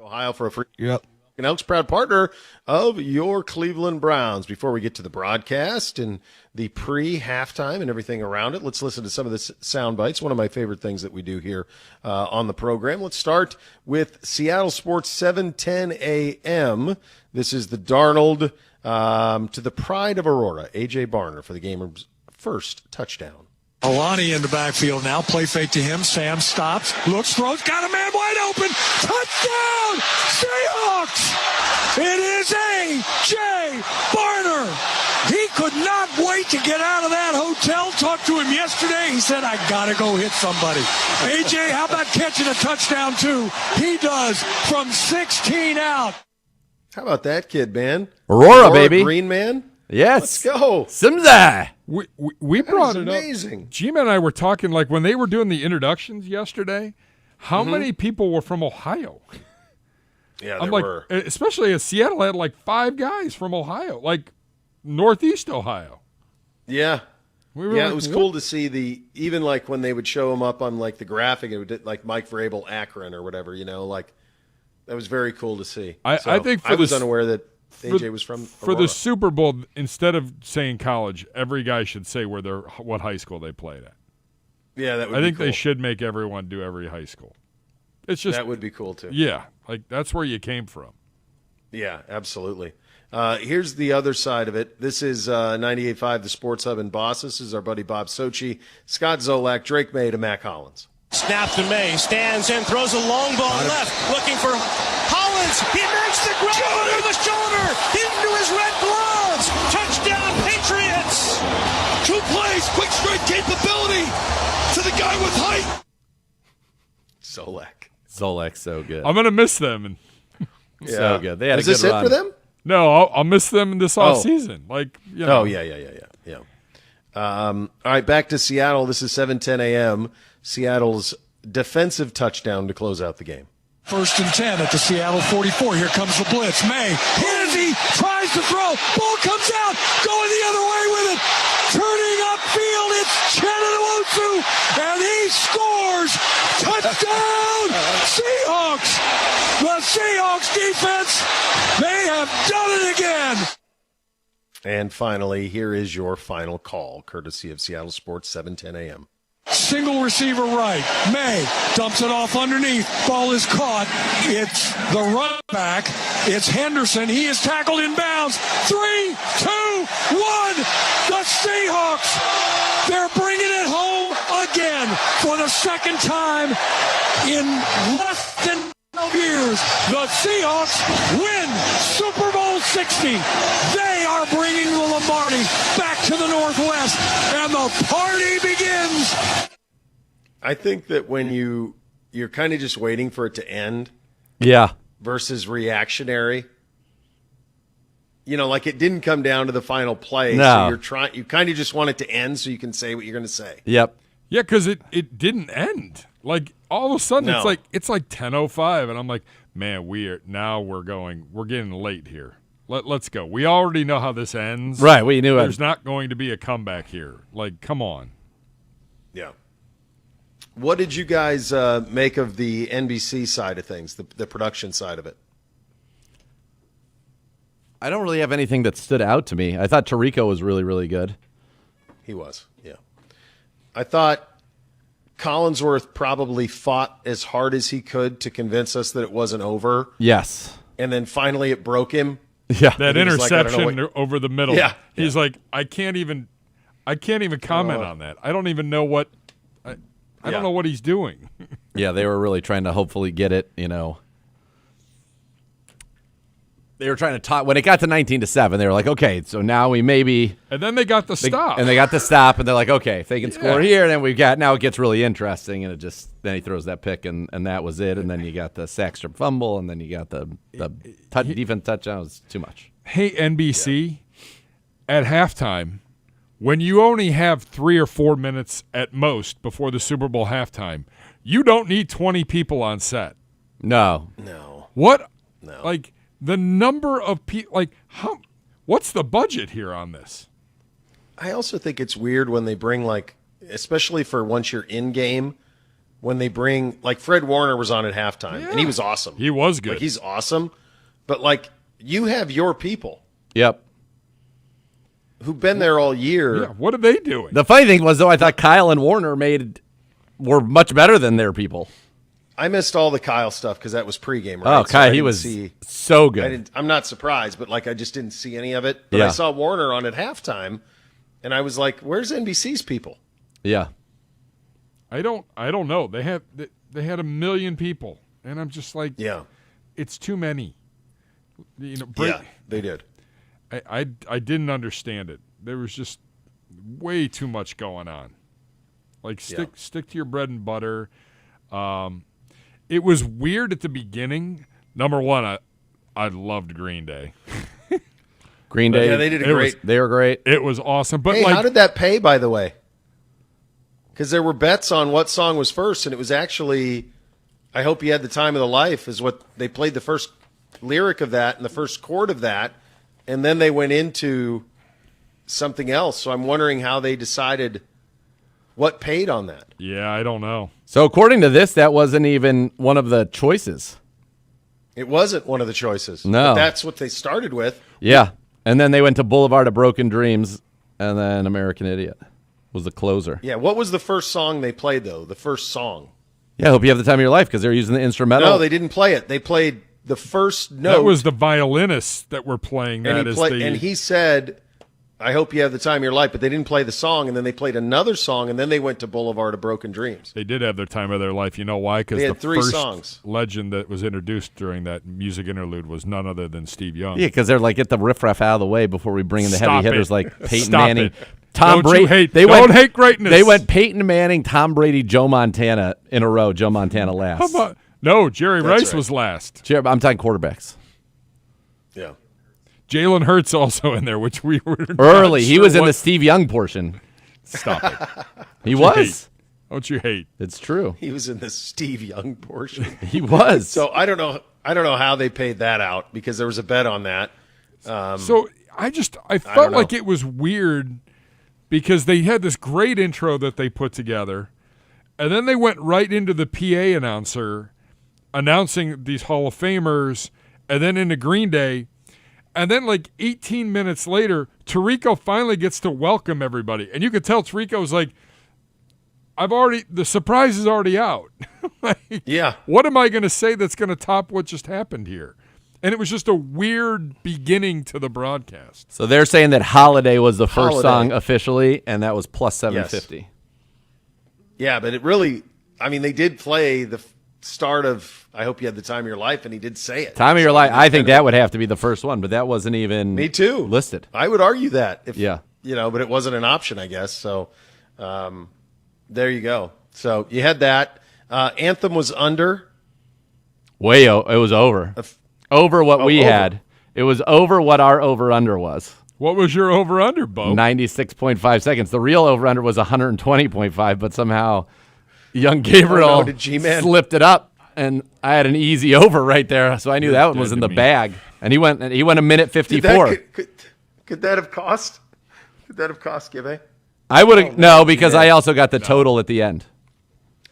Ohio for a free. Yep. And Elk's proud partner of your Cleveland Browns. Before we get to the broadcast and the pre-halftime and everything around it, let's listen to some of the sound bites. One of my favorite things that we do here on the program. Let's start with Seattle Sports 7:10 a.m. This is the Darnold to the pride of Aurora, A.J. Barner for the game's first touchdown. Alani in the backfield now. Play fake to him. Sam stops. Looks, throws. Got a man wide open. Touchdown! Seahawks! It is A.J. Barner. He could not wait to get out of that hotel. Talked to him yesterday. He said, I got to go hit somebody. AJ, how about catching a touchdown, too? He does from 16 out. How about that kid, man? Aurora, baby. Green man? Yes. Let's go. Simza. We brought it amazing. up. G-Man and I were talking, like, when they were doing the introductions yesterday, how many people were from Ohio? Yeah, I'm there like, were. especially as Seattle had like 5 guys from Ohio, like Northeast Ohio. Yeah. We were Yeah, like, it was what? cool to see even like when they would show him up on like the graphic, it would like Mike Vrabel Akron or whatever, like that was very cool to see. I think I was unaware that AJ was from For Aurora. the Super Bowl, instead of saying college, every guy should say what high school they played at. Yeah, that would I be think cool. they should make everyone do every high school. It's just That would be cool too. yeah, like that's where you came from. Yeah, absolutely. Here's the other side of it. This is 98.5, the Sports Hub in Boston. This is our buddy Bob Sochi, Scott Zolak, Drake May to Matt Collins. Snap to May, stands in, throws a long ball left, looking for Collins. He makes the grab under the shoulder, into his red gloves. Touchdown, Patriots. 2 plays, quick straight capability to the guy with height. Zolak's so good. I'm gonna miss them. And So good. They had Is a good this it run. for them? no, I'll miss them in this off season. Like, you know. Oh, yeah. All right, back to Seattle. This is 7:10 a.m. Seattle's defensive touchdown to close out the game. 1st and 10 at the Seattle 44. Here comes the blitz. May, hit as he tries to throw. Ball comes out. Going the other way with it. Turning upfield. It's Chenowusu. And he scores. Touchdown. Seahawks. The Seahawks defense. They have done it again. And finally, here is your final call, courtesy of Seattle Sports, 7:10 a.m. Single receiver right. May dumps it off underneath. Ball is caught. It's the run back. It's Henderson. He is tackled in bounds. 3, 2, 1. The Seahawks. They're bringing it home again for the second time in less than 12 years. The Seahawks win Super Bowl 60. They are bringing the Lombardi back to the Northwest, and the party begins. I think that when you're kind of just waiting for it to end Yeah. versus reactionary, like it didn't come down to the final play. No. So you kind of just want it to end so you can say what you're going to say. Yep. Yeah, because it didn't end. Like all of a sudden No. it's like 10:05, and I'm like, man, we're getting late here. Let's go. We already know how this ends. Right. We knew There's it. not going to be a comeback here. Like, come on. Yeah. What did you guys make of the NBC side of things, the production side of it? I don't really have anything that stood out to me. I thought Tirico was really, really good. He was, yeah. I thought Collinsworth probably fought as hard as he could to convince us that it wasn't over, Yes. and then finally it broke him. Yeah. That He was like, I don't know interception over the middle. Yeah. He's like, I can't even comment on that. I don't even know what I don't know what he's doing. Yeah, they were really trying to hopefully get it, They were trying to talk. When it got to 19-7, they were like, okay, so now we maybe. And then they got the stop. And they got the stop, and they're like, okay, if they can score here, then now it gets really interesting, and then he throws that pick, and that was it. And then you got the sack strip fumble, and then you got the defense touchdown. It was too much. Hey, NBC, at halftime, when you only have 3 or 4 minutes at most before the Super Bowl halftime, you don't need 20 people on set. No. What? No. Like, the number of people, like, how? What's the budget here on this? I also think it's weird when they bring, like, especially for once you're in game, when they bring, like, Fred Warner was on at halftime, and he was awesome. He was good. Like, he's awesome. But, like, you have your people Yep. who've been there all year. Yeah, what are they doing? The funny thing was, though, I thought Kyle and Warner were much better than their people. I missed all the Kyle stuff because that was pregame, right? Oh, So I Kyle, he didn't was see- so good. I'm not surprised, but, like, I just didn't see any of it. But Yeah. I saw Warner on at halftime, and I was like, where's NBC's people? Yeah. I don't know. They had a million people, and I'm just like, Yeah. it's too many. Yeah, they did. I didn't understand it. There was just way too much going on. Like stick to your bread and butter. It was weird at the beginning. Number one, I loved Green Day. Green Day. Yeah, they did great. They were great. It was awesome. But Hey, how did that pay, by the way? Because there were bets on what song was first, and it was actually I Hope You Had the Time of the Life is what they played the first lyric of that and the first chord of that, and then they went into something else. So I'm wondering how they decided what paid on that. Yeah, I don't know. So according to this, that wasn't even one of the choices. It wasn't one of the choices. No. But that's what they started with. Yeah. And then they went to Boulevard of Broken Dreams, and then American Idiot was the closer. Yeah, what was the first song they played, though? The first song. Yeah, I Hope You Have the Time of Your Life, because they're using the instrumental. No, they didn't play it. They played the first note. That was the violinists that were playing that. And he said, I Hope You Have the Time of Your Life, but they didn't play the song, and then they played another song, and then they went to Boulevard of Broken Dreams. They did have their time of their life. You know why? Because They had the three first songs. legend that was introduced during that music interlude was none other than Steve Young. Yeah, because they're like, get the riffraff out of the way before we bring in the Stop heavy hitters it. like Peyton Stop Manning. it. Tom Don't Brady. you hate- They don't went, hate greatness. They went Peyton Manning, Tom Brady, Joe Montana in a row. Joe Montana last. How about, no, Jerry That's Rice right. was last. I'm talking quarterbacks. Yeah. Jalen Hurts also in there, which we were not Early. He sure was in what- the Steve Young portion. Stop it. He You was. hate. Don't you hate? It's true. He was in the Steve Young portion. He was. So I don't know how they paid that out because there was a bet on that. So I don't felt know. like it was weird because they had this great intro that they put together, and then they went right into the PA announcer announcing these Hall of Famers, and then into Green Day. And then like 18 minutes later, Tirico finally gets to welcome everybody. And you could tell Tirico was like, the surprise is already out. Like, Yeah. what am I going to say that's going to top what just happened here? And it was just a weird beginning to the broadcast. So they're saying that Holiday was the first Holiday. song officially, and that was plus 750. Yeah, but it really, I mean, they did play the start of I Hope You Had the Time of Your Life, and he did say it. Time of Your So Life. I think kinda- that would have to be the first one, but that wasn't even Me too. listed. I would argue that. If, Yeah. But it wasn't an option, I guess. So there you go. So you had that. Anthem was under. It was over. Over what we over. had. It was over what our over-under was. What was your over-under, Bo? 96.5 seconds. The real over-under was 120.5, but somehow young Gabriel Oh, no, did G-Man- slipped it up, and I had an easy over right there, so I knew You're that one dead was in to the me. bag. And he went a minute 54. Could that have cost? Could that have cost Give? I would have no, because I also got the total at the end.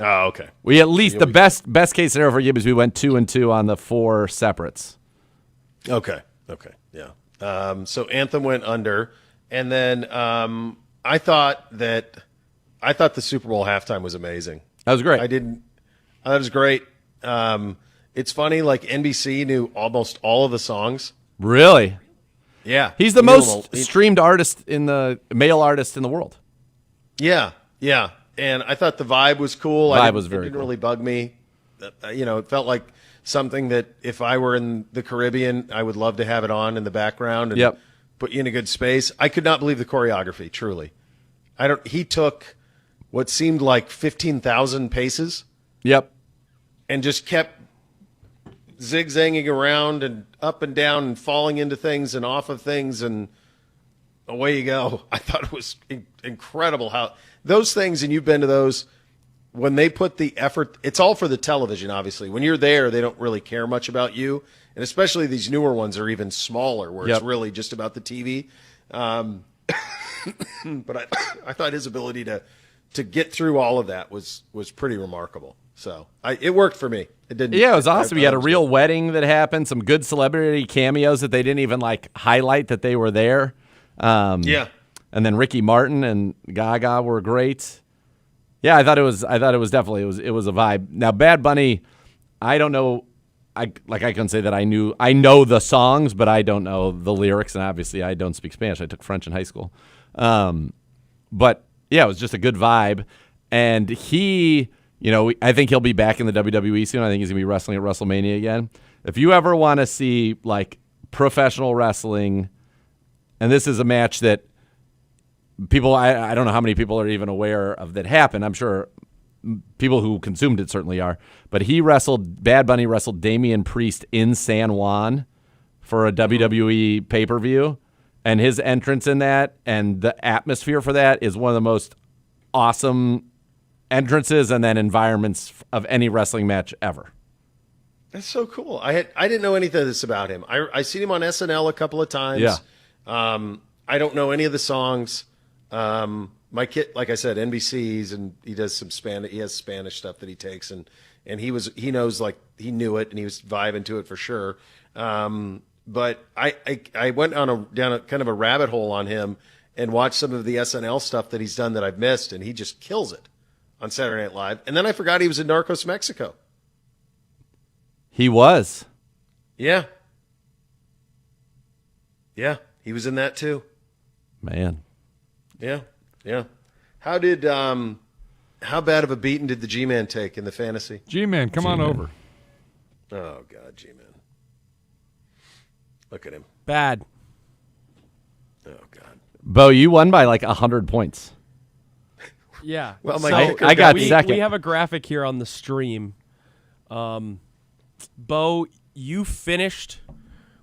Oh, okay. We at least the best case scenario for Gibbs, we went 2-2 on the 4 separates. Okay. Yeah. So Anthem went under, and then I thought the Super Bowl halftime was amazing. That was great. I thought it was great. It's funny, like NBC knew almost all of the songs. Really? Yeah, He's the He knew them most all. streamed artist male artist in the world. Yeah. And I thought the vibe was cool. Vibe was very It didn't cool. really bug me. It felt like something that if I were in the Caribbean, I would love to have it on in the background and Yep. put you in a good space. I could not believe the choreography, truly. He took what seemed like 15,000 paces Yep. and just kept zigzagging around and up and down and falling into things and off of things, and away you go. I thought it was incredible how those things, and you've been to those, when they put the effort, it's all for the television, obviously. When you're there, they don't really care much about you, and especially these newer ones are even smaller, where Yep. it's really just about the TV. But I thought his ability to get through all of that was pretty remarkable. So it worked for me. It didn't. Yeah, it was awesome. I You had a thought it was real wedding that happened, some good celebrity cameos that they didn't even highlight that they were there. Yeah. And then Ricky Martin and Gaga were great. Yeah, I thought it was definitely it was a vibe. Now Bad Bunny, I don't know. I couldn't say that I know the songs, but I don't know the lyrics, and obviously I don't speak Spanish. I took French in high school. But yeah, it was just a good vibe. And he, I think he'll be back in the WWE soon. I think he's gonna be wrestling at WrestleMania again. If you ever want to see professional wrestling, and this is a match that people, I don't know how many people are even aware of that happened. I'm sure people who consumed it certainly are. But Bad Bunny wrestled Damian Priest in San Juan for a WWE pay-per-view. And his entrance in that and the atmosphere for that is one of the most awesome entrances and then environments of any wrestling match ever. That's so cool. I didn't know anything of this about him. I seen him on SNL a couple of times. Yeah. I don't know any of the songs. My kid, like I said, NBC's, and he does some Spanish. He has Spanish stuff that he takes, and he knows, like, he knew it and he was vibing to it for sure. But I went down a kind of a rabbit hole on him and watched some of the SNL stuff that he's done that I've missed, and he just kills it on Saturday Night Live. And then I forgot he was in Narcos Mexico. He was. Yeah. Yeah, he was in that too. Man. Yeah. Yeah. How bad of a beating did the G-Man take in the fantasy? G-Man, come on over. Oh, God, G-Man. Look at him. Bad. Oh, God. Bo, you won by like 100 points. Yeah. Well, I got second. We have a graphic here on the stream. Bo, you finished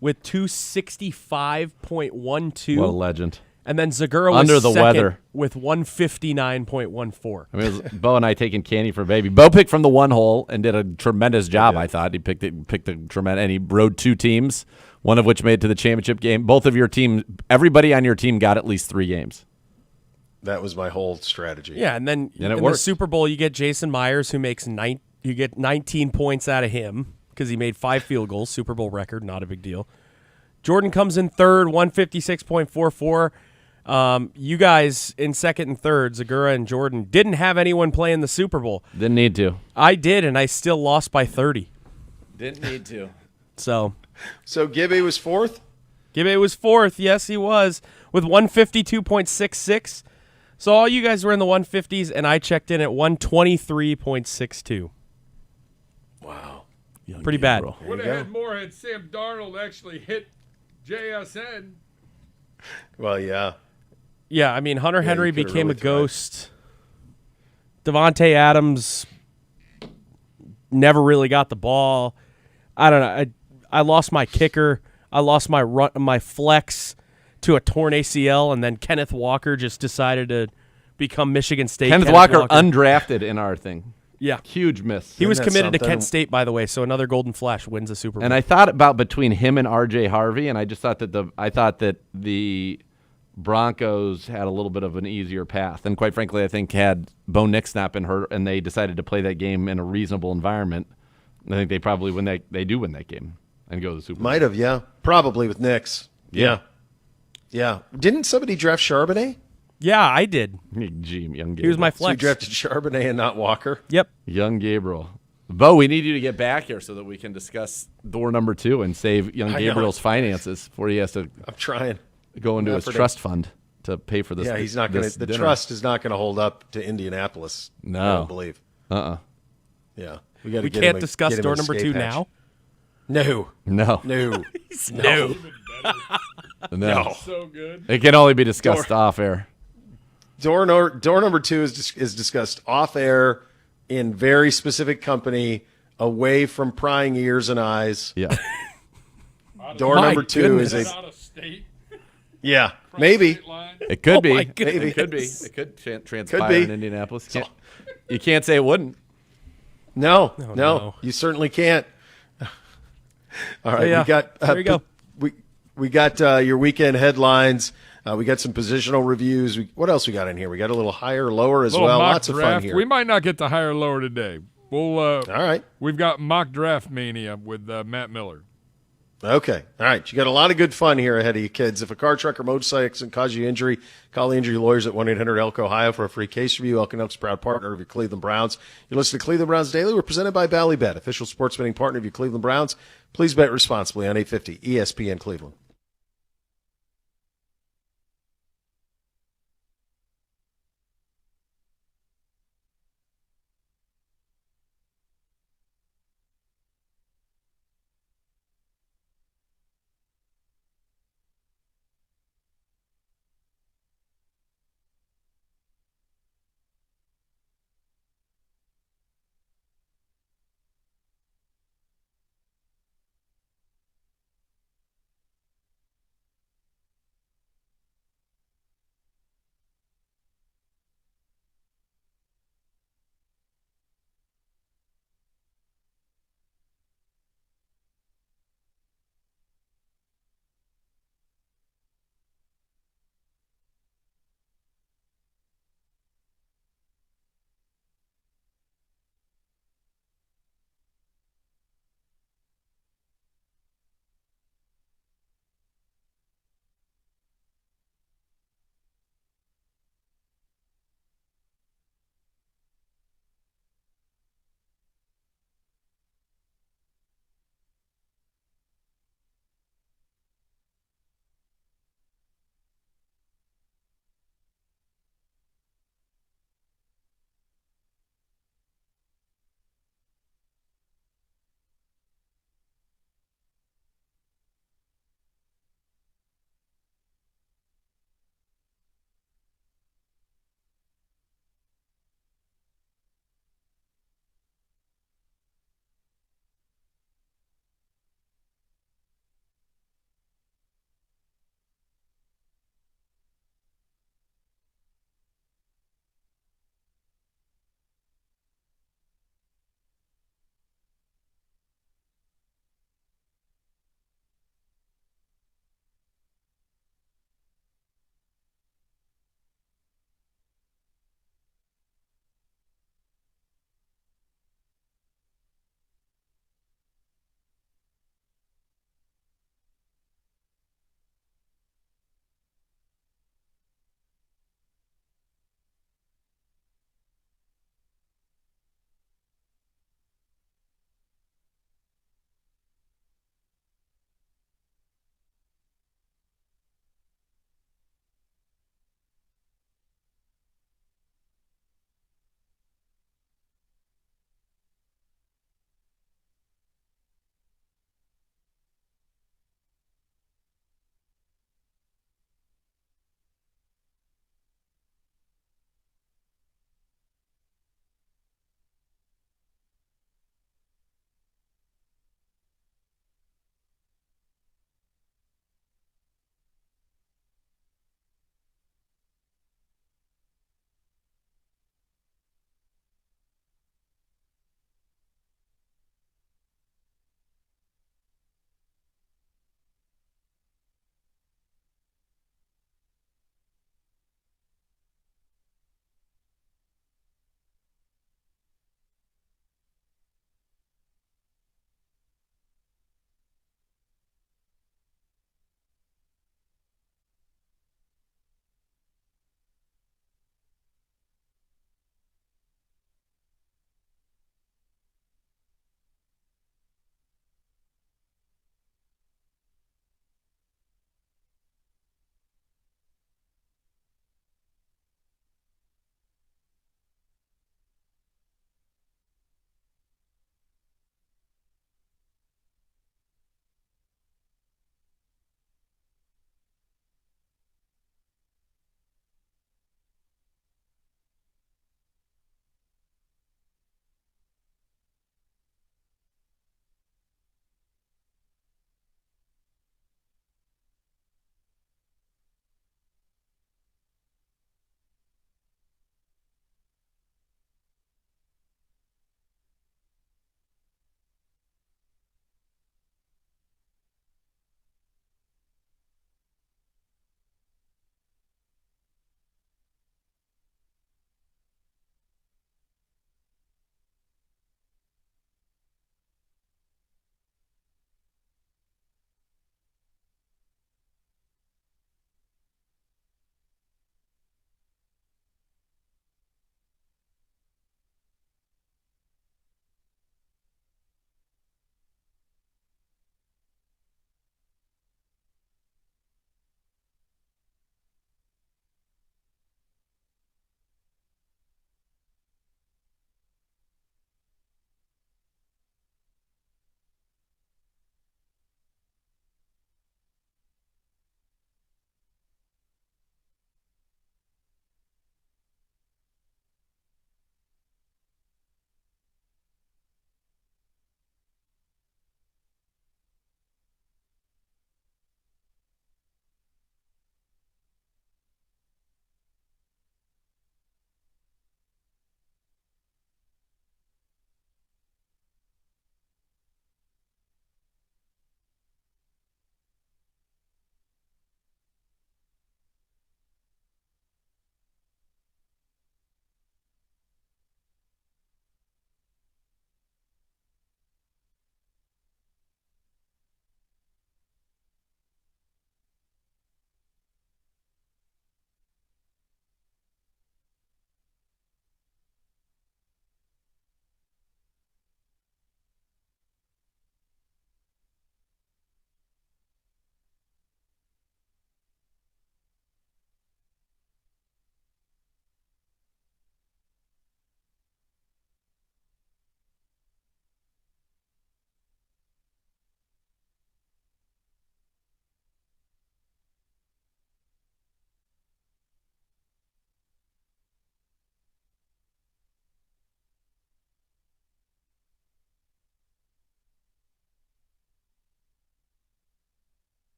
with 265.12. What a legend. And then Zagura was Under the second weather with 159.14. I mean, it was Bo and I taking candy for baby. Bo picked from the one hole and did a tremendous job. I thought he picked the tremendous, and he rode 2 teams, one of which made it to the championship game. Both of your teams, everybody on your team got at least 3 games. That was my whole strategy. Yeah, and then in worked. the Super Bowl, you get Jason Myers, who makes you get 19 points out of him because he made 5 field goals, Super Bowl record, not a big deal. Jordan comes in third, 156.44. You guys in second and third, Zagura and Jordan, didn't have anyone play in the Super Bowl. Didn't need to. I did, and I still lost by 30. Didn't need to. So Gibby was fourth? Gibby was fourth. Yes, he was, with 152.66. So all you guys were in the 150s, and I checked in at 123.62. Wow. Pretty bad. Would have had more had Sam Darnold actually hit JSN. Well, yeah. Yeah, I mean, Hunter Henry you could've became really a ghost. Devontae Adams never really got the ball. I don't know. I lost my kicker. I lost my flex to a torn ACL, and then Kenneth Walker just decided to become Michigan State. Kenneth Walker undrafted in our thing. Yeah. Huge miss. He was committed to something? Kent State, by the way, so another Golden Flash wins the Super Bowl. And I thought about between him and RJ Harvey, and I just thought that the Broncos had a little bit of an easier path. And quite frankly, I think had Bo Nix not been hurt and they decided to play that game in a reasonable environment, I think they probably win that. They do win that game and go to the Super Bowl. Might have, yeah. Probably with Knicks. Yeah. Yeah. Didn't somebody draft Charbonnet? Yeah, I did. Gee, young Gabriel. He was my So you flex. drafted Charbonnet and not Walker? Yep. Young Gabriel. Bo, we need you to get back here so that we can discuss door number 2 and save young I know. Gabriel's finances before he has to I'm trying. go into his Effort. trust fund to pay for this. Yeah, he's not going this to. The dinner. trust is not going to hold up to Indianapolis. No. I don't believe. Yeah, we got to. We can't discuss door number 2 now. No, No. no, No. No. So good. It can only be discussed off air. Door number 2 is discussed off air in very specific company, away from prying ears and eyes. Yeah. Door My number 2 goodness. is Out of state. Yeah, maybe. State line. It could be. my It could be. goodness. It could transpire be. in Indianapolis. You can't say it wouldn't. No, no. you certainly can't. All right, yeah, we got there you go. We got your weekend headlines. We got some positional reviews. What else we got in here? We got a little higher, lower as Little well. mock Lots of fun draft. here. We might not get to higher or lower today. We'll. All right. We've got mock draft mania with Matt Miller. Okay. All right. You got a lot of good fun here ahead of you, kids. If a car, truck, or motorcycle accident cause you injury, call the injury lawyers at 1-800-ELK Ohio for a free case review. Elk & Elk's proud partner of your Cleveland Browns. You listen to Cleveland Browns Daily. We're presented by Ballybet, official sports betting partner of your Cleveland Browns. Please bet responsibly on 850 ESPN Cleveland.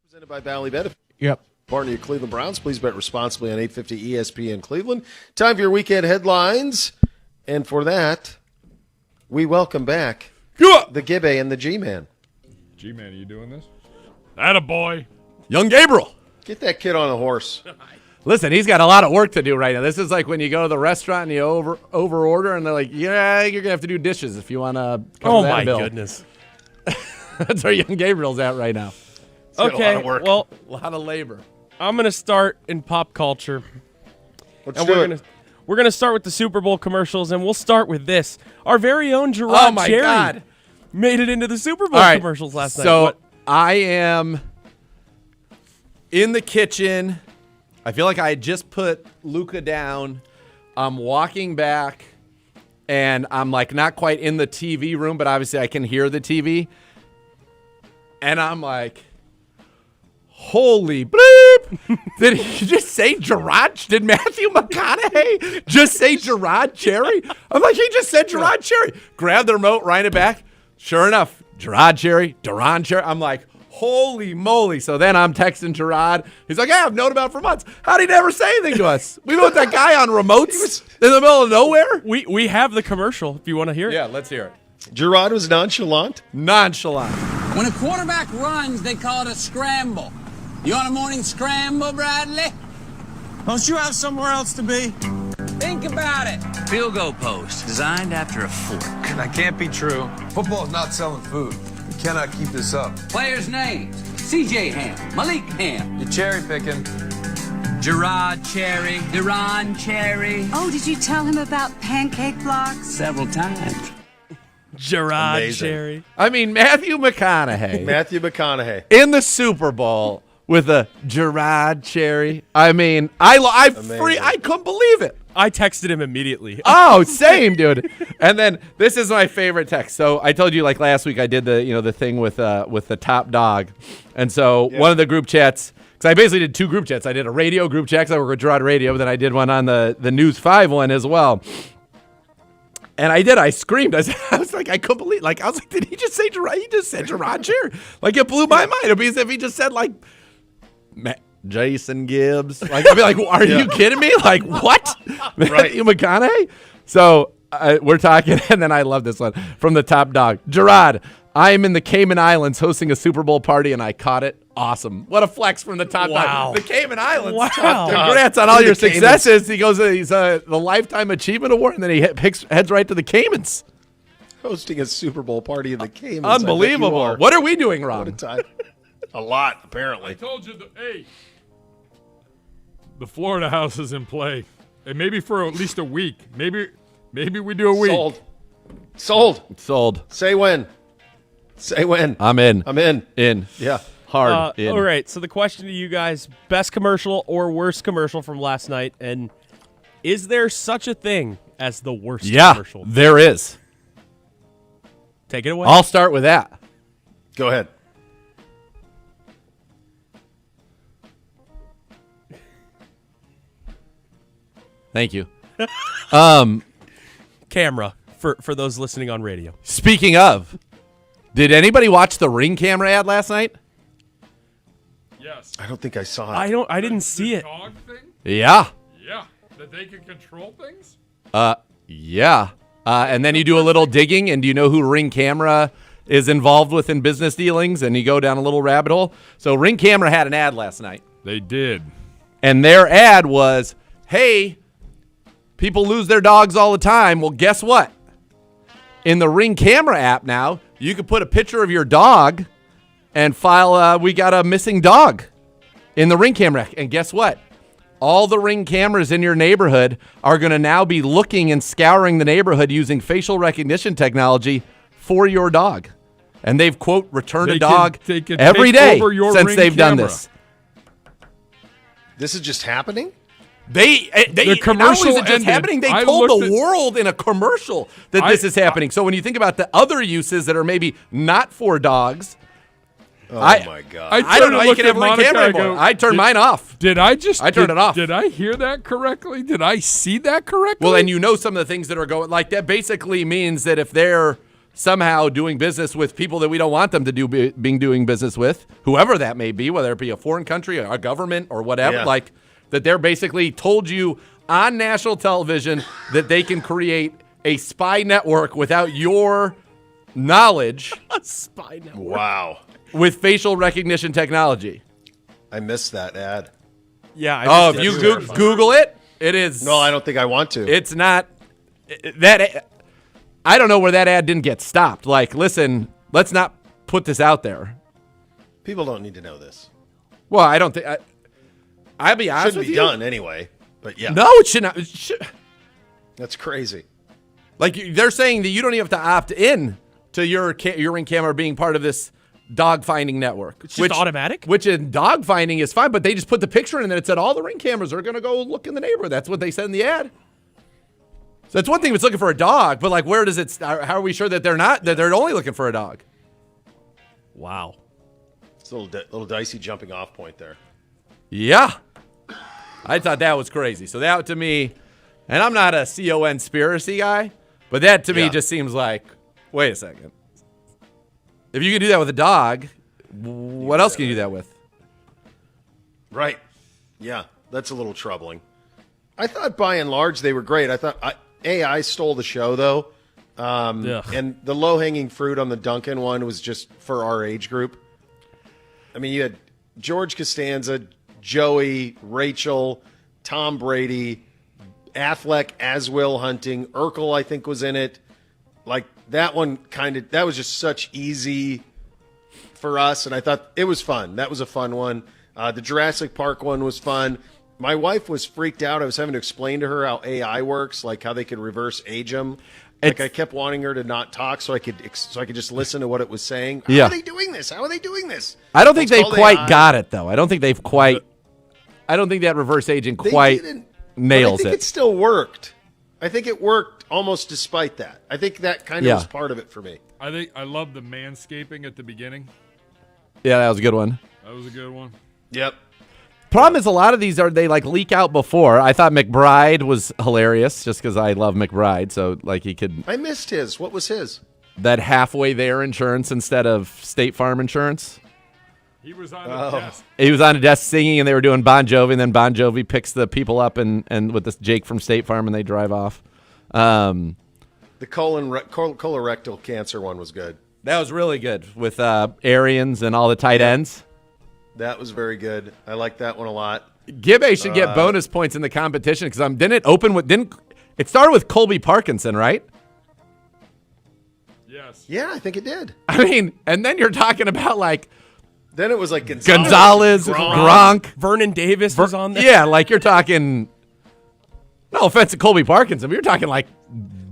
Presented by Ballybet. Yep. Partner your Cleveland Browns. Please bet responsibly on 850 ESPN Cleveland. Time for your weekend headlines. And for that, we welcome back the Gibbe and the G-Man. G-Man, are you doing this? Attaboy. Young Gabriel. Get that kid on a horse. Listen, he's got a lot of work to do right now. This is like when you go to the restaurant and you over order, and they're like, "Yeah, you're gonna have to do dishes if you want to." Oh my goodness. That's where young Gabriel's at right now. got a lot of work. Well, A lot of labor. I'm gonna start in pop culture, Let's and do we're it. gonna start with the Super Bowl commercials, and we'll start with this. Our very own Gerard Oh my Cherry God. made it into the Super Bowl All right, commercials last night. So What- I am in the kitchen. I feel like I just put Luca down. I'm walking back, and I'm like not quite in the TV room, but obviously I can hear the TV. And I'm like, holy bleep. Did he just say Gerard? Did Matthew McConaughey just say Gerard Cherry? I'm like, he just said Gerard Cherry. Grab the remote, wind it back. Sure enough, Gerard Cherry, Duran Cherry. I'm like, holy moly. So then I'm texting Gerard. He's like, yeah, I've known about it for months. How'd he never say anything to us? We put that guy on remotes in the middle of nowhere. we have the commercial if you want to hear it. Yeah, let's hear it. Gerard was nonchalant. Nonchalant. When a quarterback runs, they call it a scramble. You on a morning scramble, Bradley? Don't you have somewhere else to be? Think about it. Field goal post designed after a fork. That can't be true. Football's not selling food. We cannot keep this up. Players' names. C.J. Ham, Malik Ham, You're cherry picking. Gerard Cherry, Duran Cherry. Oh, did you tell him about pancake blocks? Several times. Gerard Amazing. Cherry. I mean, Matthew McConaughey Matthew McConaughey. in the Super Bowl with a Gerard Cherry. I mean, I couldn't believe it. I texted him immediately. Oh, same, dude. And then this is my favorite text. So I told you like last week I did the thing with the top dog, and so one of the group chats. Because I basically did two group chats. I did a radio group chat because I work with Gerard Radio, but then I did one on the News 5 one as well. And I screamed. I was like, I couldn't believe. Like, I was like, did he just say Gerard? He just said Gerard Cherry. Like, it blew my mind. It'd be as if he just said like Jason Gibbs. Like, I'd be like, are you kidding me? Like, what? Matthew McConaughey? So we're talking, and then I love this one from the top dog. Gerard, I am in the Cayman Islands hosting a Super Bowl party, and I caught it. Awesome. What a flex from the top Wow. dog. The Cayman Islands. Wow. Congrats on all In your the Caymans. successes. He goes, he's the Lifetime Achievement Award, and then he heads right to the Caymans. Hosting a Super Bowl party in the Caymans. I bet you Unbelievable. are. What are we doing What a wrong? time. A lot, apparently. I told you, the Florida house is in play, and maybe for at least a week. Maybe we do a week. Sold. Sold. Say when. Say when. I'm in. I'm in. In. Yeah. Hard. In. All right, so the question to you guys, best commercial or worst commercial from last night, and is there such a thing as the worst Yeah, commercial? there is. Take it away. I'll start with that. Go ahead. Thank you. Camera, for those listening on radio. Speaking of, did anybody watch the Ring camera ad last night? Yes. I don't think I saw it. I didn't see The it. dog thing? Yeah. Yeah. That they can control things? Yeah. And then you do a little digging, and do you know who Ring Camera is involved with in business dealings? And you go down a little rabbit hole. So Ring Camera had an ad last night, They did. and their ad was, hey, people lose their dogs all the time. Well, guess what? In the Ring Camera app now, you can put a picture of your dog and file, we got a missing dog in the Ring Camera. And guess what? All the Ring cameras in your neighborhood are going to now be looking and scouring the neighborhood using facial recognition technology for your dog. And they've, quote, returned a dog they can every take day over your since Ring they've done camera. this. This is just happening? They commercial not only is it just ended. happening, they I told looked the at- world in a commercial that this is happening. So when you think about the other uses that are maybe not for dogs, Oh, my God. I don't know how you can have a Ring camera anymore. I turned mine off. Did I turned it off. Did I hear that correctly? Did I see that correctly? Well, and you know some of the things that are going like that basically means that if they're somehow doing business with people that we don't want them to doing business with, whoever that may be, whether it be a foreign country, a government, or whatever, like that they're basically told you on national television that they can create a spy network without your knowledge. A spy network. Wow. With facial recognition technology. I missed that ad. Yeah. If you Google it, it is. No, I don't think I want to. It's not that. I don't know where that ad didn't get stopped. Like, listen, let's not put this out there. People don't need to know this. Well, I don't think. I'll be honest with you. Shouldn't be done anyway. But yeah. No, it should not. That's crazy. Like, they're saying that you don't even have to opt in to your Ring camera being part of this dog finding network. It's just automatic? Which in dog finding is fine, but they just put the picture in and then it said all the Ring cameras are going to go look in the neighborhood. That's what they said in the ad. So that's one thing if it's looking for a dog, but like, where does it? How are we sure that they're not? That they're only looking for a dog? Wow, it's a little dicey jumping off point there. Yeah, I thought that was crazy. So that to me, and I'm not a conspiracy guy, but that to me just seems like, wait a second. If you can do that with a dog, what else can you do that with? Right. Yeah, that's a little troubling. I thought by and large they were great. I thought AI stole the show, though. And the low-hanging fruit on the Duncan one was just for our age group. I mean, you had George Costanza, Joey, Rachel, Tom Brady, Affleck as Will Hunting. Urkel, I think, was in it. Like, that one that was just such easy for us, and I thought it was fun. That was a fun one. The Jurassic Park one was fun. My wife was freaked out. I was having to explain to her how AI works, like how they could reverse age them. Like I kept wanting her to not talk so I could just listen to what it was saying. How are they doing this? How are they doing this? I don't think they've quite got it, though. I don't think they've quite. I don't think that reverse aging quite nails it. I think it still worked. I think it worked almost despite that. I think that kind of was part of it for me. I love the manscaping at the beginning. Yeah, that was a good one. That was a good one. Yep. Problem is, a lot of these they like leak out before. I thought McBride was hilarious just because I love McBride. So like he could. I missed his. What was his? That halfway there insurance instead of State Farm insurance. He was on a desk. He was on a desk singing, and they were doing Bon Jovi, and then Bon Jovi picks the people up and with this Jake from State Farm, and they drive off. The colorectal cancer one was good. That was really good with Arians and all the tight ends. That was very good. I like that one a lot. Gibbe should get bonus points in the competition because it started with Colby Parkinson, right? Yes. Yeah, I think it did. I mean, and then you're talking about like. Then it was like Gonzalez, Gronk, Vernon Davis was on there. Yeah, like you're talking. No offense to Colby Parkinson, but you're talking like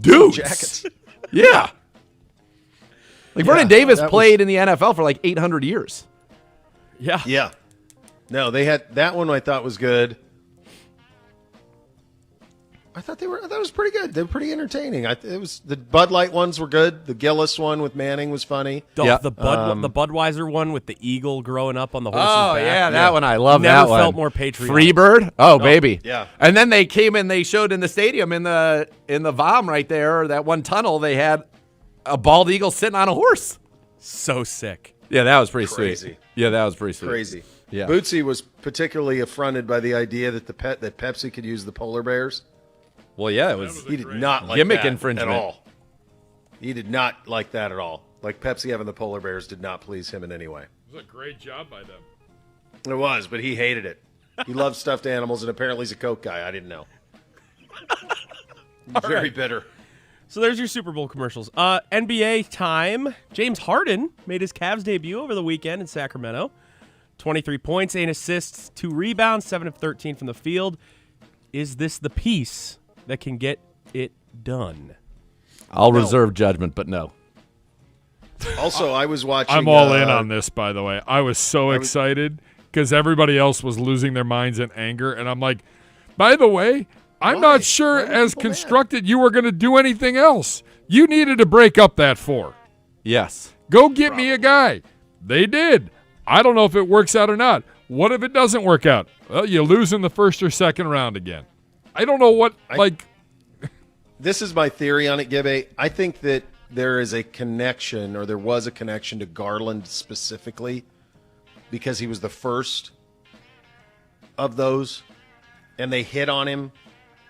dudes. Jackets. Yeah. Like Vernon Davis played in the NFL for like 800 years. Yeah. Yeah. No, they had that one I thought was good. I thought it was pretty good. They were pretty entertaining. It was the Bud Light ones were good. The Gillis one with Manning was funny. The Budweiser one with the eagle growing up on the horse's back. Oh, yeah, that one. I love Never that one. felt more patriotic. Freebird. Oh, baby. Yeah. And then they came and they showed in the stadium in the VOM right there, that one tunnel, they had a bald eagle sitting on a horse. So sick. Yeah, that was pretty Crazy. sweet. Yeah, that was pretty sweet. Crazy. Yeah. Bootsy was particularly affronted by the idea that that Pepsi could use the polar bears. Well, yeah, it was. He did not like gimmick that infringement at all. He did not like that at all. Like Pepsi having the polar bears did not please him in any way. It was a great job by them. It was, but he hated it. He loves stuffed animals, and apparently he's a Coke guy. I didn't know. Very bitter. So there's your Super Bowl commercials. NBA time. James Harden made his Cavs debut over the weekend in Sacramento. 23 points, 8 assists, 2 rebounds, 7 of 13 from the field. Is this the piece that can get it done? I'll reserve judgment, but no. Also, I was watching. I'm all in on this, by the way. I was so excited because everybody else was losing their minds in anger. And I'm like, by the way, I'm not sure as constructed you were going to do anything else. You needed to break up that 4. Yes. Go get me a guy. They did. I don't know if it works out or not. What if it doesn't work out? Well, you lose in the first or second round again. I don't know what, This is my theory on it, Gibbe. I think that there is a connection, or there was a connection to Garland specifically, because he was the first of those, and they hit on him,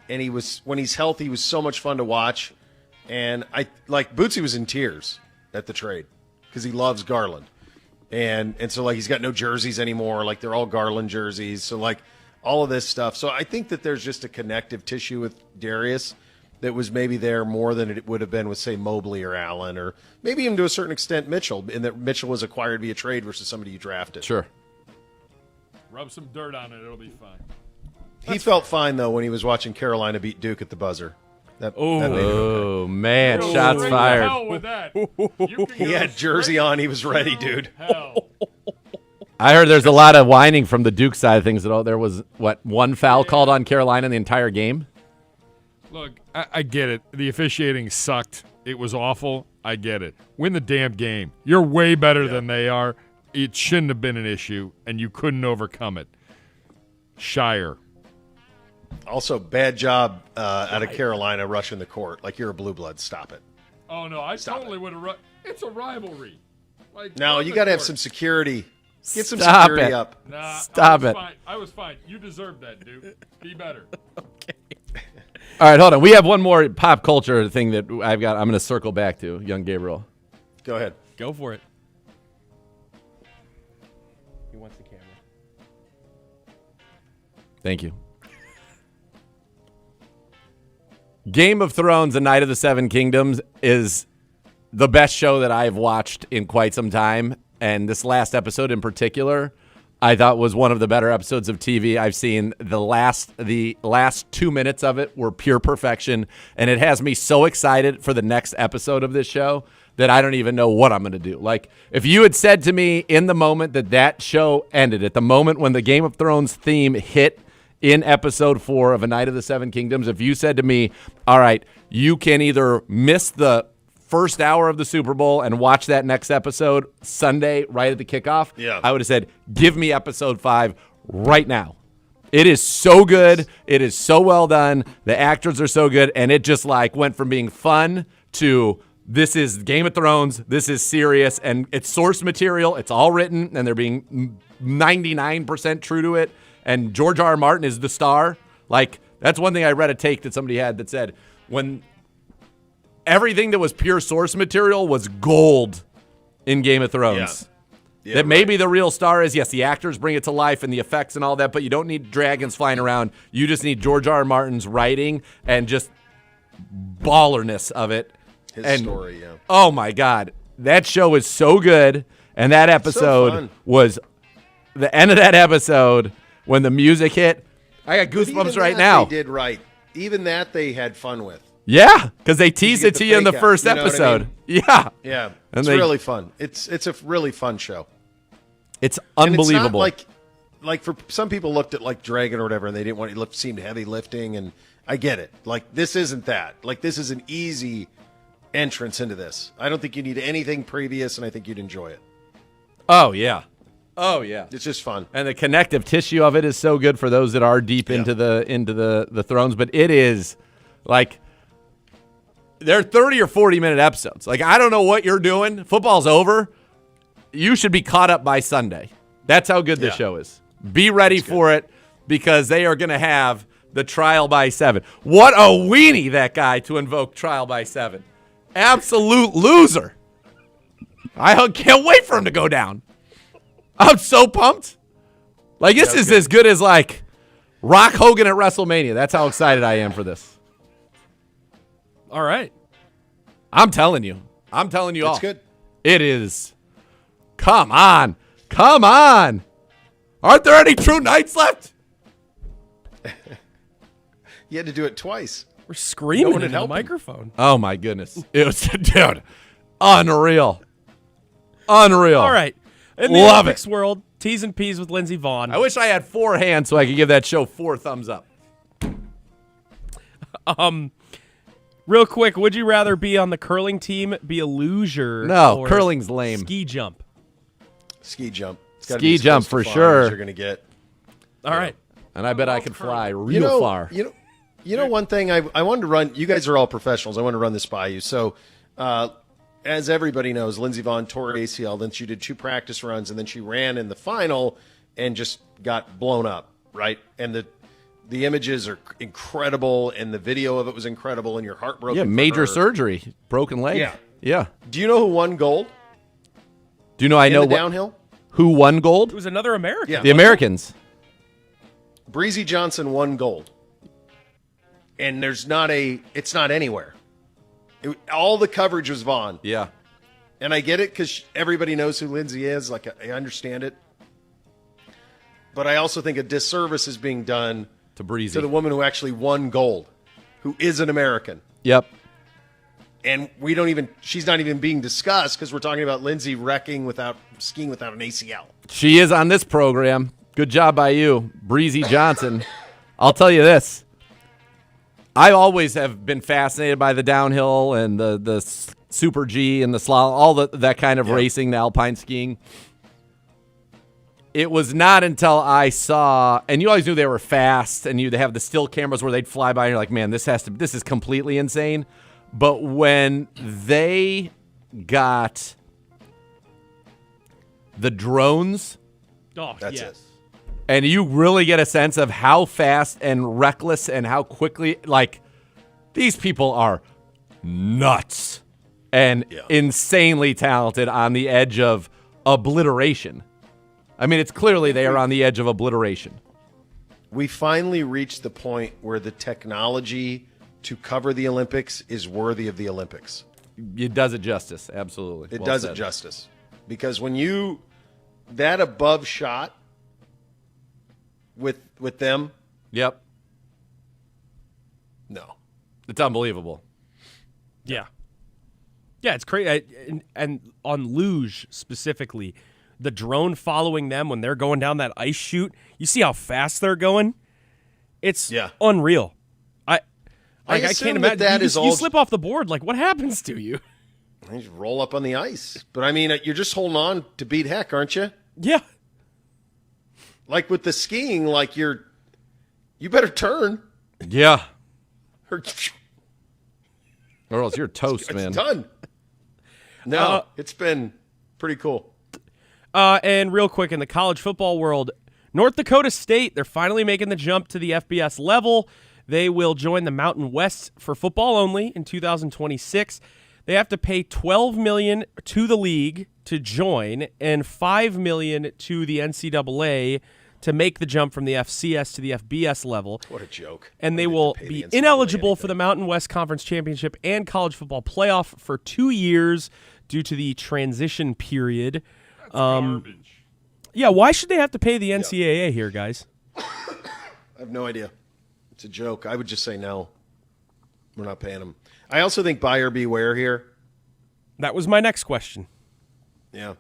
and when he's healthy, he was so much fun to watch. And Bootsy was in tears at the trade because he loves Garland. And so, like, he's got no jerseys anymore. Like, they're all Garland jerseys. So, like, all of this stuff. So I think that there's just a connective tissue with Darius that was maybe there more than it would have been with, say, Mobley or Allen, or maybe even to a certain extent Mitchell, in that Mitchell was acquired via trade versus somebody you drafted. Sure. Rub some dirt on it. It'll be fine. He felt fine, though, when he was watching Carolina beat Duke at the buzzer. That made it okay. Man, shots fired. Hell with that. He had jersey on. He was ready, dude. Hell. I heard there's a lot of whining from the Duke side of things. There was, one foul called on Carolina in the entire game? Look, I get it. The officiating sucked. It was awful. I get it. Win the damn game. You're way better than they are. It shouldn't have been an issue, and you couldn't overcome it. Shire. Also, bad job out of Carolina rushing the court. Like, you're a blue blood. Stop it. Oh, no, I totally would have It's a rivalry. No, you got to have some security. Get some Stop security it. up. Nah, Stop it. I was fine. You deserved that, dude. Be better. Okay. All right, hold on. We have one more pop culture thing that I'm going to circle back to, young Gabriel. Go ahead. Go for it. He wants the camera. Thank you. Game of Thrones, A Night of the Seven Kingdoms, is the best show that I've watched in quite some time. And this last episode in particular, I thought was one of the better episodes of TV I've seen. The last 2 minutes of it were pure perfection. And it has me so excited for the next episode of this show that I don't even know what I'm going to do. Like, if you had said to me in the moment that show ended, at the moment when the Game of Thrones theme hit in episode 4 of A Night of the Seven Kingdoms, if you said to me, all right, you can either miss the first hour of the Super Bowl and watch that next episode Sunday right at the kickoff, I would have said, give me episode 5 right now. It is so good. It is so well done. The actors are so good. And it just went from being fun to, this is Game of Thrones. This is serious. And it's source material. It's all written. And they're being 99% true to it. And George R. R. Martin is the star. That's one thing I read a take that somebody had that said, when everything that was pure source material was gold in Game of Thrones. Yeah, that maybe the real star is, yes, the actors bring it to life and the effects and all that, but you don't need dragons flying around. You just need George R. R. Martin's writing and just ballerness of it. His story, yeah. Oh, my God. That show is so good. And that episode was the end of that episode when the music hit. I got goosebumps right now. They did right. Even that they had fun with. Yeah, because they teased it to you in the first episode. I mean? Yeah, it's really fun. It's a really fun show. It's unbelievable. And it's not like for some people looked at Dragon or whatever, and they didn't want it seemed heavy lifting, and I get it. This isn't that. This is an easy entrance into this. I don't think you need anything previous, and I think you'd enjoy it. Oh yeah. Oh yeah, it's just fun, and the connective tissue of it is so good for those that are deep into the Thrones. But it is they're 30 or 40-minute episodes. I don't know what you're doing. Football's over. You should be caught up by Sunday. That's how good this show is. Be ready for it because they are going to have the trial by 7. What a weenie, that guy, to invoke trial by 7. Absolute loser. I can't wait for him to go down. I'm so pumped. This is as good as Rock Hogan at WrestleMania. That's how excited I am for this. All right. I'm telling you all. It's good. It is. Come on. Aren't there any true knights left? You had to do it twice. We're screaming into the microphone. Oh, my goodness. It was, dude, unreal. All right. In the Olympics world, T's and P's with Lindsey Vaughn. I wish I had 4 hands so I could give that show 4 thumbs up. Real quick, would you rather be on the curling team, be a loser? No, or curling's lame. Ski jump. Ski jump. Ski jump for sure. You're going to get. All right. And I bet I could fly real far. You know one thing I wanted to run. You guys are all professionals. I want to run this by you. So as everybody knows, Lindsey Vonn tore her ACL. Then she did 2 practice runs, and then she ran in the final and just got blown up, right? And the images are incredible, and the video of it was incredible, and your heart broke. Yeah, major surgery, broken leg. Yeah. Do you know who won gold? Do you know? I know what downhill. Who won gold? It was another American. Yeah. The Americans. Breezy Johnson won gold, and it's not anywhere. All the coverage was Vaughn. Yeah. And I get it because everybody knows who Lindsay is. Like, I understand it. But I also think a disservice is being done to Breezy, to the woman who actually won gold, who is an American. Yep. And she's not even being discussed because we're talking about Lindsay skiing without an ACL. She is on this program. Good job by you, Breezy Johnson. I'll tell you this. I always have been fascinated by the downhill and the Super G and the slalom, all that kind of racing, the alpine skiing. It was not until I saw, and you always knew they were fast, and they have the still cameras where they'd fly by, and you're like, man, this is completely insane. But when they got the drones, that's it. and you really get a sense of how fast and reckless and how quickly, like, these people are nuts and insanely talented on the edge of obliteration. I mean, it's clearly they are on the edge of obliteration. We finally reached the point where the technology to cover the Olympics is worthy of the Olympics. It does it justice, absolutely. It does it justice. Because when that above shot with them. Yep. No. It's unbelievable. Yeah. Yeah, it's crazy. And on luge specifically, the drone following them when they're going down that ice chute, you see how fast they're going? It's unreal. I can't imagine. You slip off the board, like, what happens to you? You just roll up on the ice. But, I mean, you're just holding on to beat heck, aren't you? Yeah. Like with the skiing, like you better turn. Yeah. Or else you're toast, man. It's done. No, it's been pretty cool. And real quick, in the college football world, North Dakota State, they're finally making the jump to the FBS level. They will join the Mountain West for football only in 2026. They have to pay $12 million to the league to join and $5 million to the NCAA to make the jump from the FCS to the FBS level. What a joke. And they will be ineligible for the Mountain West Conference Championship and College Football Playoff for 2 years due to the transition period. That's garbage. Yeah, why should they have to pay the NCAA here, guys? I have no idea. It's a joke. I would just say no. We're not paying them. I also think buyer beware here. That was my next question. Yeah.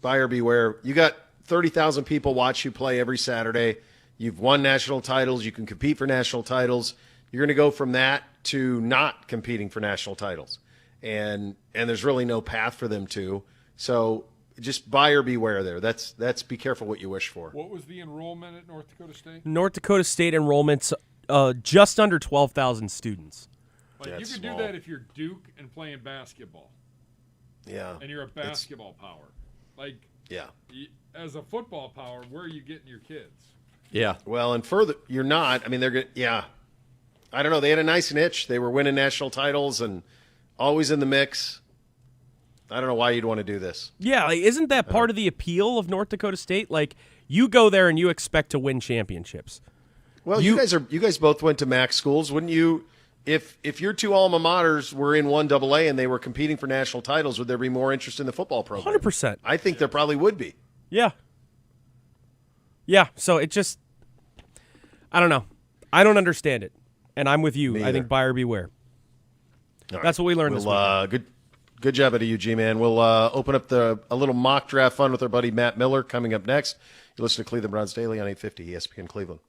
Buyer beware. You got 30,000 people watch you play every Saturday. You've won national titles. You can compete for national titles. You're going to go from that to not competing for national titles. And there's really no path for them to. So just buyer beware there. That's be careful what you wish for. What was the enrollment at North Dakota State? North Dakota State enrollment's just under 12,000 students. Like, you could do that if you're Duke and playing basketball. Yeah. And you're a basketball power. Like, as a football power, where are you getting your kids? Yeah. Well, and further, you're not. I mean, they're good. Yeah. I don't know. They had a nice niche. They were winning national titles and always in the mix. I don't know why you'd want to do this. Yeah, like, isn't that part of the appeal of North Dakota State? Like, you go there and you expect to win championships. Well, you guys both went to MAC schools, wouldn't you? If your two alma maters were in 1AA and they were competing for national titles, would there be more interest in the football program? 100%. I think there probably would be. Yeah. Yeah, so it just, I don't know. I don't understand it, and I'm with you. I think buyer beware. That's what we learned this week. Good job out of you, G-Man. We'll open up a little mock draft fun with our buddy Matt Miller coming up next. You listen to Cleveland Browns Daily on 850 ESPN Cleveland.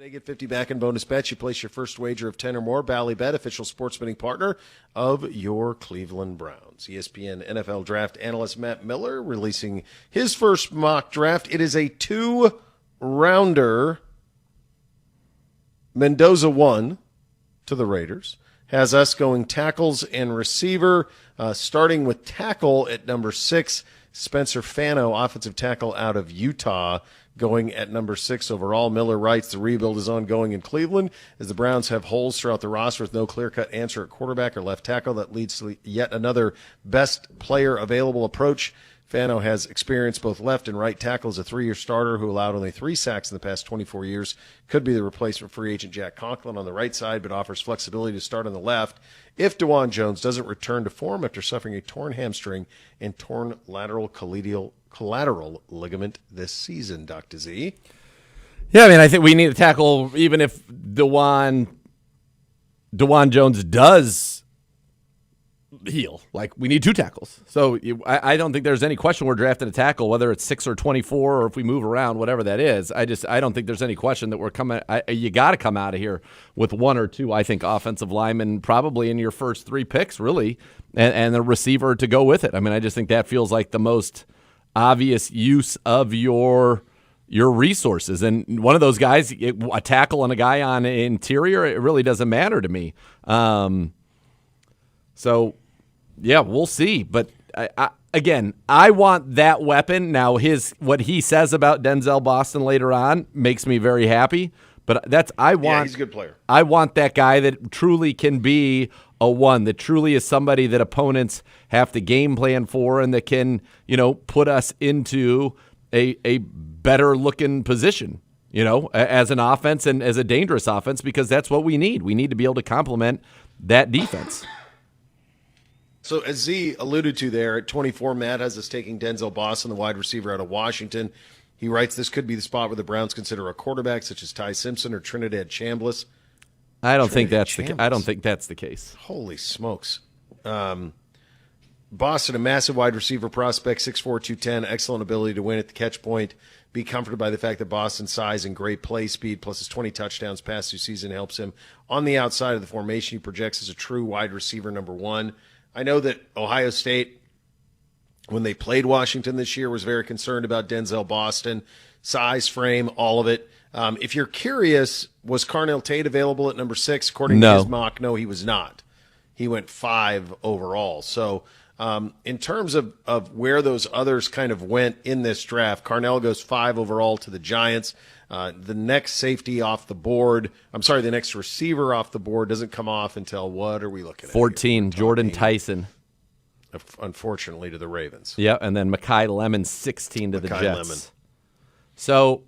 They get 50 back in bonus bets. You place your first wager of 10 or more. Ballybet, official sports betting partner of your Cleveland Browns. ESPN NFL draft analyst Matt Miller releasing his first mock draft. It is a 2-rounder. Mendoza 1 to the Raiders. Has us going tackles and receiver, starting with tackle at number 6. Spencer Fano, offensive tackle out of Utah, going at number 6 overall. Miller writes, the rebuild is ongoing in Cleveland as the Browns have holes throughout the roster with no clear-cut answer at quarterback or left tackle. That leads to yet another best player available approach. Fano has experience both left and right tackle as a 3-year starter who allowed only 3 sacks in the past 24 years. Could be the replacement for free agent Jack Conklin on the right side, but offers flexibility to start on the left if DeJuan Jones doesn't return to form after suffering a torn hamstring and torn lateral collateral ligament this season. Dr. Z. Yeah, I mean, I think we need a tackle even if DeJuan Jones does heal. Like, we need 2 tackles. So I don't think there's any question we're drafting a tackle, whether it's 6 or 24 or if we move around, whatever that is. I don't think there's any question that we're coming. You got to come out of here with 1 or 2, I think, offensive linemen probably in your first 3 picks, really, and a receiver to go with it. I mean, I just think that feels like the most obvious use of your resources. And one of those guys, a tackle and a guy on interior, it really doesn't matter to me. So, yeah, we'll see. But again, I want that weapon. Now, what he says about Denzel Boston later on makes me very happy. But he's a good player. I want that guy that truly can be a 1, that truly is somebody that opponents have to game plan for and that can, put us into a better looking position, as an offense and as a dangerous offense, because that's what we need. We need to be able to complement that defense. So as Z alluded to there, at 24, Matt has us taking Denzel Boston, the wide receiver out of Washington. He writes, this could be the spot where the Browns consider a quarterback such as Ty Simpson or Trinidad Chambliss. I don't think that's the case. Holy smokes. Boston, a massive wide receiver prospect, 6'4", 210, excellent ability to win at the catch point. Be comforted by the fact that Boston's size and great play speed, plus his 20 touchdowns past 2 seasons, helps him on the outside of the formation. He projects as a true wide receiver number 1. I know that Ohio State, when they played Washington this year, was very concerned about Denzel Boston, size, frame, all of it. If you're curious, was Carnell Tate available at number 6? According to his mock, no, he was not. He went 5 overall. So in terms of where those others kind of went in this draft, Carnell goes 5 overall to the Giants. The next safety off the board, the next receiver off the board doesn't come off until what are we looking at? 14, Jordan Tyson. Unfortunately to the Ravens. Yeah, and then Mekhi Lemon, 16 to the Jets. Lemon. So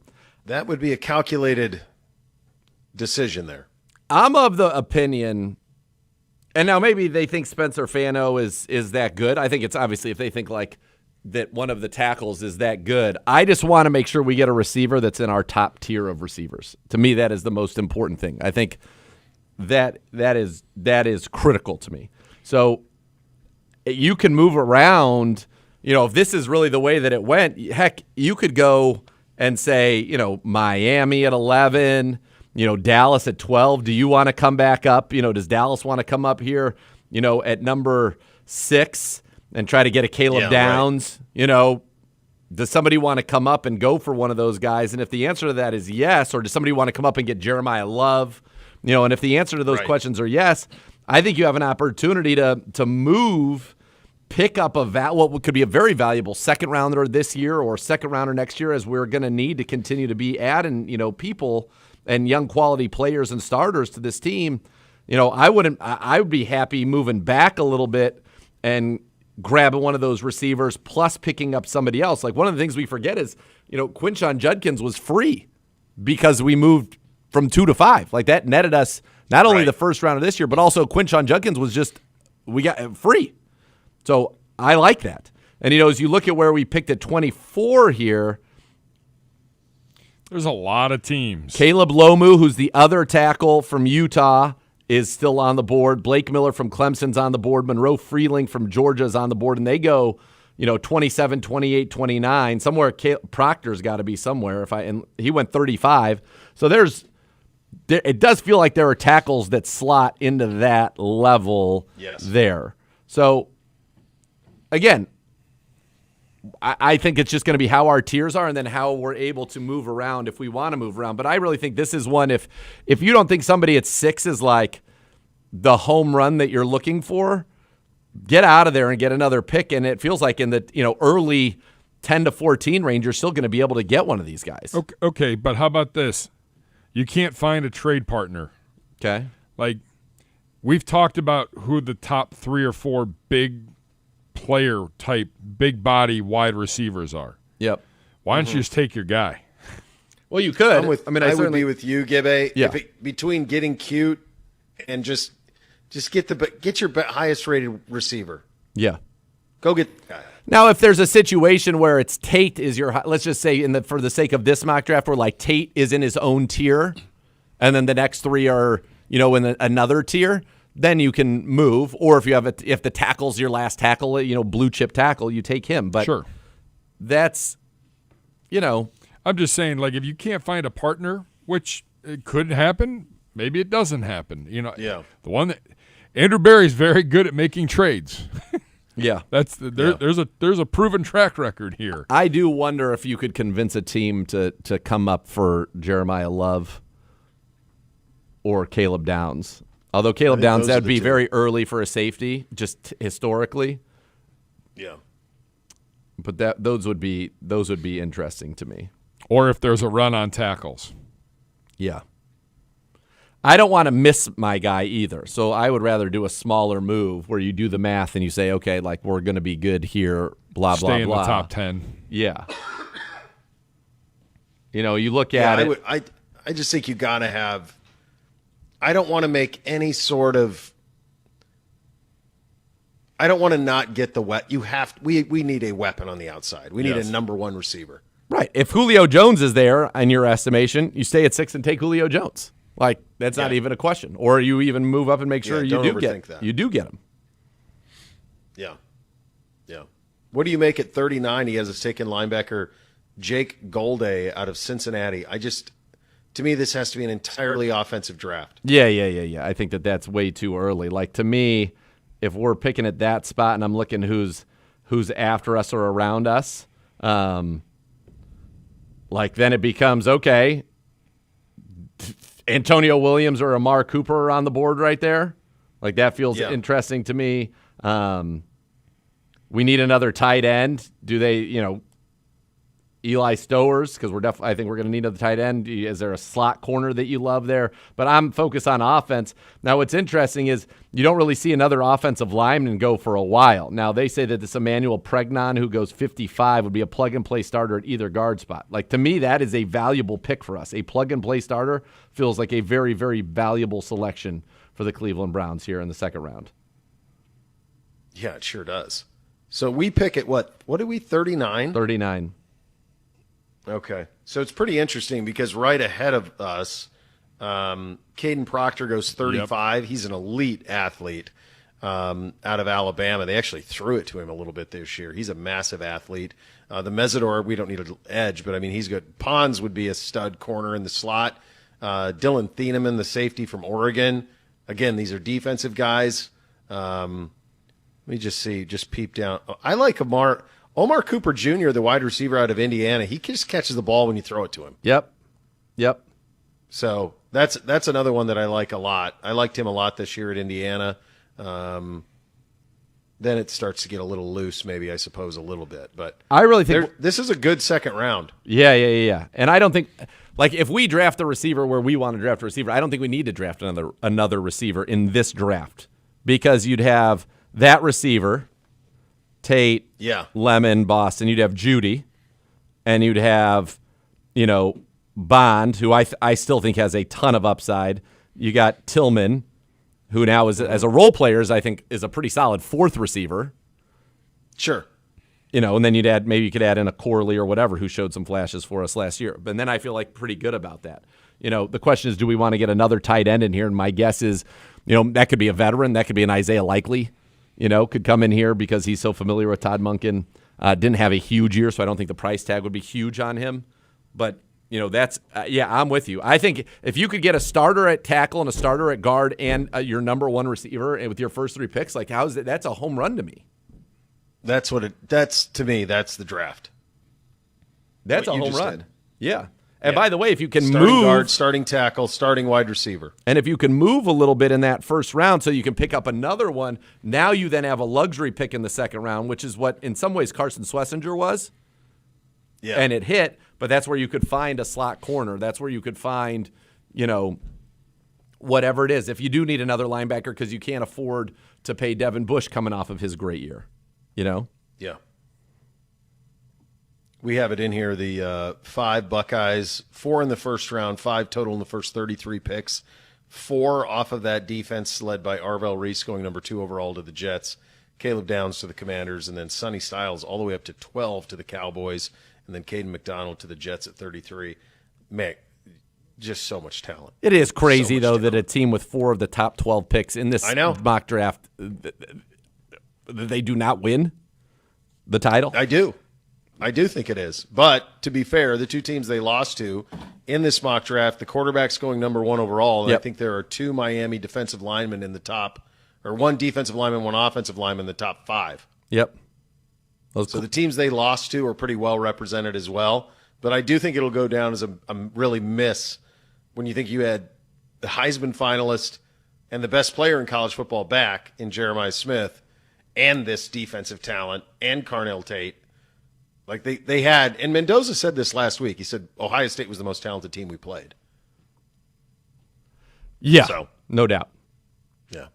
that would be a calculated decision there. I'm of the opinion, and now maybe they think Spencer Fano is that good. I think it's obviously if they think like that one of the tackles is that good. I just want to make sure we get a receiver that's in our top tier of receivers. To me, that is the most important thing. I think that is critical to me. So you can move around. If this is really the way that it went, heck, you could go and say, Miami at 11, Dallas at 12. Do you want to come back up? Does Dallas want to come up here, at number 6? And try to get a Caleb Downs, right. Does somebody want to come up and go for one of those guys? And if the answer to that is yes, or does somebody want to come up and get Jeremiah Love? And if the answer to those questions are yes, I think you have an opportunity to move, pick up what could be a very valuable second rounder this year or second rounder next year, as we're going to need to continue to be adding, people and young quality players and starters to this team. I would be happy moving back a little bit and grabbing one of those receivers plus picking up somebody else. Like, one of the things we forget is, Quinshon Judkins was free because we moved from 2 to 5. Like, that netted us not only the first round of this year, but also Quinshon Judkins was we got free. So I like that. And, as you look at where we picked at 24 here, there's a lot of teams. Caleb Lomu, who's the other tackle from Utah, is still on the board. Blake Miller from Clemson's on the board. Monroe Freeling from Georgia's on the board. And they go, 27, 28, 29. Somewhere Proctor's got to be somewhere. And he went 35. So there's it does feel like there are tackles that slot into that level there. So, again, I think it's just going to be how our tiers are and then how we're able to move around if we want to move around. But I really think this is one, if you don't think somebody at 6 is like the home run that you're looking for, get out of there and get another pick. And it feels like in the early 10 to 14 range, you're still going to be able to get one of these guys. Okay, but how about this? You can't find a trade partner. Okay. Like, we've talked about who the top 3 or 4 big player type, big body wide receivers are. Yep. Why don't you just take your guy? Well, you could. I would be with you, Gibbe. Yeah. Between getting cute and just get your highest rated receiver. Yeah. Go get the guy. Now, if there's a situation where it's Tate is your, let's just say for the sake of this mock draft, where like Tate is in his own tier, and then the next 3 are in another tier, then you can move. Or if if the tackle's your last tackle, blue chip tackle, you take him. But sure, that's I'm just saying, like, if you can't find a partner, which it could happen, maybe it doesn't happen. The one that Andrew Berry's very good at making trades. Yeah, there's a proven track record here. I do wonder if you could convince a team to come up for Jeremiah Love or Caleb Downs. Although Caleb Downs, that would be very early for a safety, just historically. Yeah, but those would be interesting to me. Or if there's a run on tackles. Yeah. I don't want to miss my guy either, so I would rather do a smaller move where you do the math and you say, okay, like we're going to be good here, blah, blah, blah. Stay in the top 10. Yeah. You look at it. I just think you got to have – I don't want to make any sort of – I don't want to not get the we need a weapon on the outside. We need a number 1 receiver. Right. If Julio Jones is there, in your estimation, you stay at 6 and take Julio Jones. Like, that's not even a question. Or you even move up and make sure you do get him. Yeah. Yeah. What do you make at 39? He has a taken linebacker, Jake Golday out of Cincinnati. To me, this has to be an entirely offensive draft. Yeah. I think that's way too early. Like, to me, if we're picking at that spot and I'm looking who's after us or around us, then it becomes, okay, Antonio Williams or Amar Cooper are on the board right there. Like, that feels interesting to me. We need another tight end. Do they, Eli Stowers, because I think we're going to need another tight end. Is there a slot corner that you love there? But I'm focused on offense. Now, what's interesting is you don't really see another offensive lineman go for a while. Now, they say that this Emmanuel Pregnon, who goes 55, would be a plug-and-play starter at either guard spot. Like, to me, that is a valuable pick for us. A plug-and-play starter feels like a very, very valuable selection for the Cleveland Browns here in the second round. Yeah, it sure does. So we pick at what are we, 39? 39. Okay. So it's pretty interesting because right ahead of us, Caden Proctor goes 35. Yep. He's an elite athlete out of Alabama. They actually threw it to him a little bit this year. He's a massive athlete. The Mesidor, we don't need an edge, but, I mean, he's good. Pons would be a stud corner in the slot. Dylan Thieneman, the safety from Oregon. Again, these are defensive guys. Let me just peep down. I like Omar Cooper Jr., the wide receiver out of Indiana. He just catches the ball when you throw it to him. Yep. So that's another one that I like a lot. I liked him a lot this year at Indiana. Then it starts to get a little loose, maybe, I suppose, a little bit. But I really think this is a good second round. Yeah. And I don't think, like, if we draft a receiver where we want to draft a receiver, I don't think we need to draft another receiver in this draft, because you'd have that receiver, Tate, Lemon, Boston. You'd have Judy, and you'd have, Bond, who I still think has a ton of upside. You got Tillman, who now is, as a role player, I think is a pretty solid 4th receiver. Sure. And then you could add in a Corley or whatever, who showed some flashes for us last year. But then I feel like pretty good about that. The question is, do we want to get another tight end in here? And my guess is, that could be a veteran. That could be an Isaiah Likely. Could come in here because he's so familiar with Todd Monken. Didn't have a huge year, so I don't think the price tag would be huge on him. But That's I'm with you. I think if you could get a starter at tackle and a starter at guard and your number one receiver with your first 3 picks, like how's it? That's a home run to me. That's to me. That's the draft. That's what a you home just run. did. Yeah. And by the way, if you can starting move guard, starting tackle, starting wide receiver, and if you can move a little bit in that first round so you can pick up another one, now you then have a luxury pick in the second round, which is what in some ways Carson Schlesinger was. Yeah. And it hit, but that's where you could find a slot corner. That's where you could find, whatever it is. If you do need another linebacker because you can't afford to pay Devin Bush coming off of his great year, Yeah. We have it in here, the 5 Buckeyes, 4 in the first round, 5 total in the first 33 picks, 4 off of that defense led by Arvell Reese going number 2 overall to the Jets, Caleb Downs to the Commanders, and then Sonny Styles all the way up to 12 to the Cowboys, and then Caden McDonald to the Jets at 33. Man, just so much talent. It is crazy, So much that a team with 4 of the top 12 picks in this mock draft, they do not win the title. I do think it is. But to be fair, the 2 teams they lost to in this mock draft, the quarterback's going number 1 overall, and I think there are 2 Miami defensive linemen in the top, or 1 defensive lineman, 1 offensive lineman in the top 5. Yep. So the teams they lost to are pretty well represented as well. But I do think it'll go down as a really miss when you think you had the Heisman finalist and the best player in college football back in Jeremiah Smith and this defensive talent and Carnell Tate. Like they had, and Mendoza said this last week. He said Ohio State was the most talented team we played. Yeah, so, no doubt. Yeah,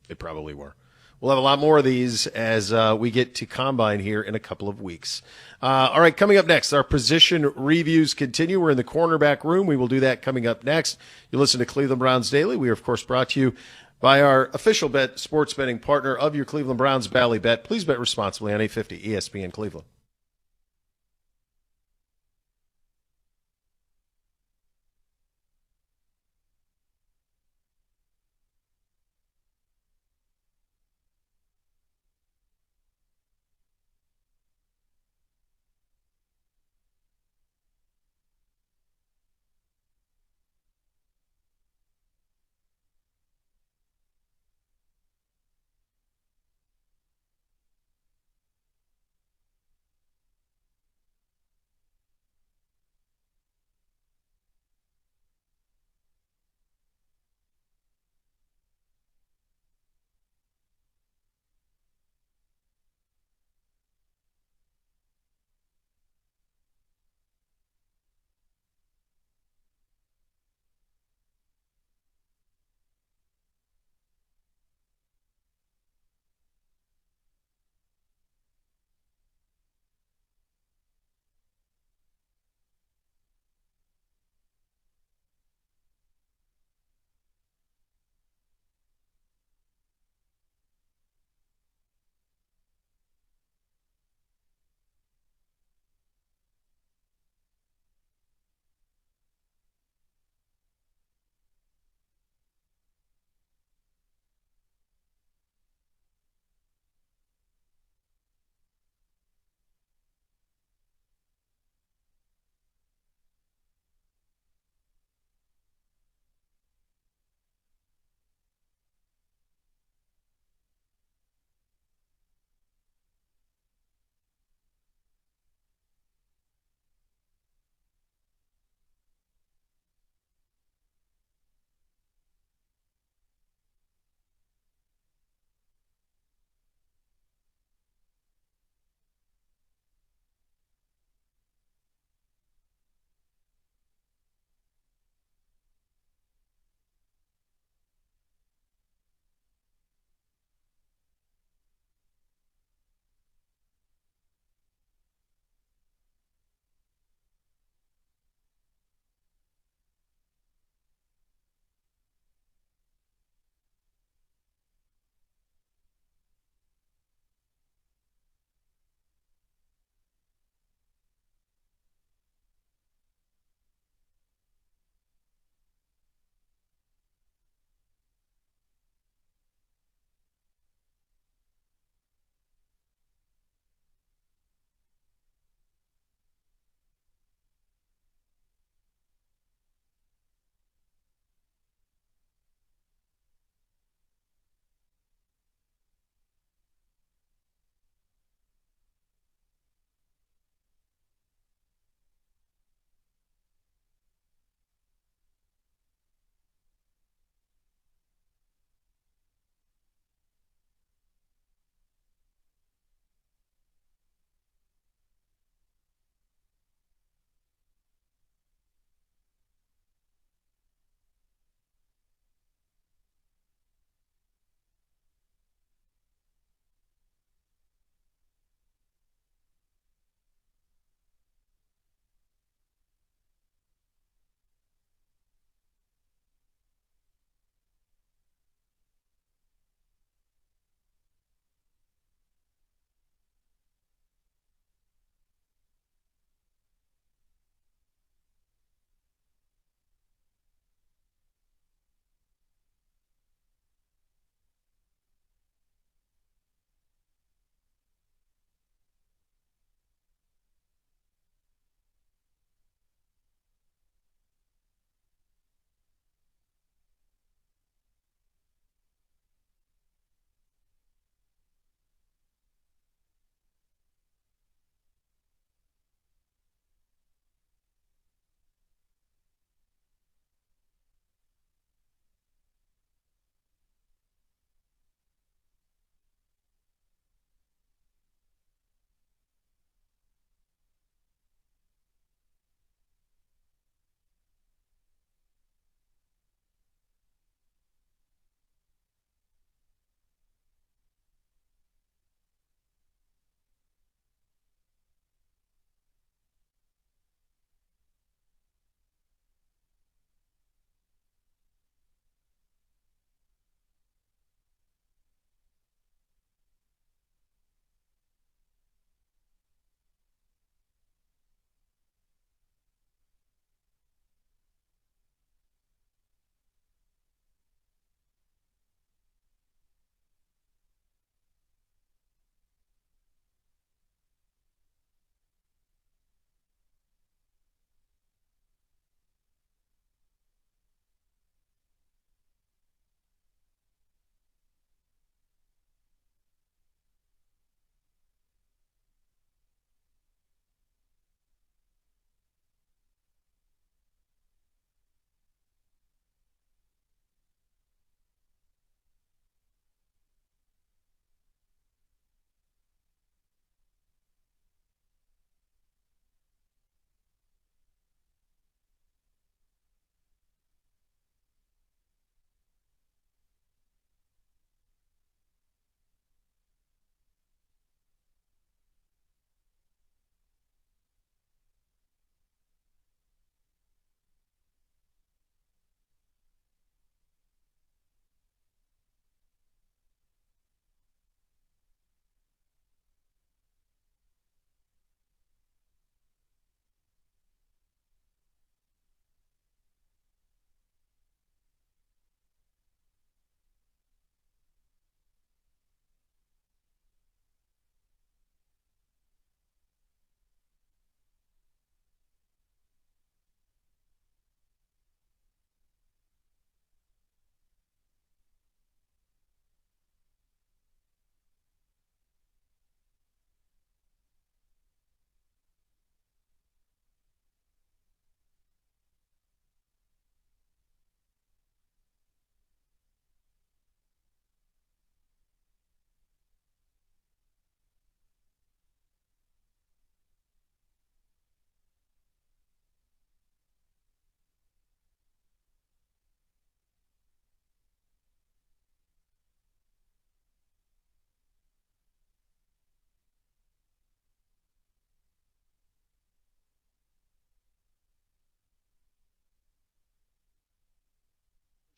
they probably were. We'll have a lot more of these as we get to Combine here in a couple of weeks. All right, coming up next, our position reviews continue. We're in the cornerback room. We will do that coming up next. You listen to Cleveland Browns Daily. We are, of course, brought to you by our official sports betting partner of your Cleveland Browns, Bally Bet. Please bet responsibly on 850 ESPN Cleveland.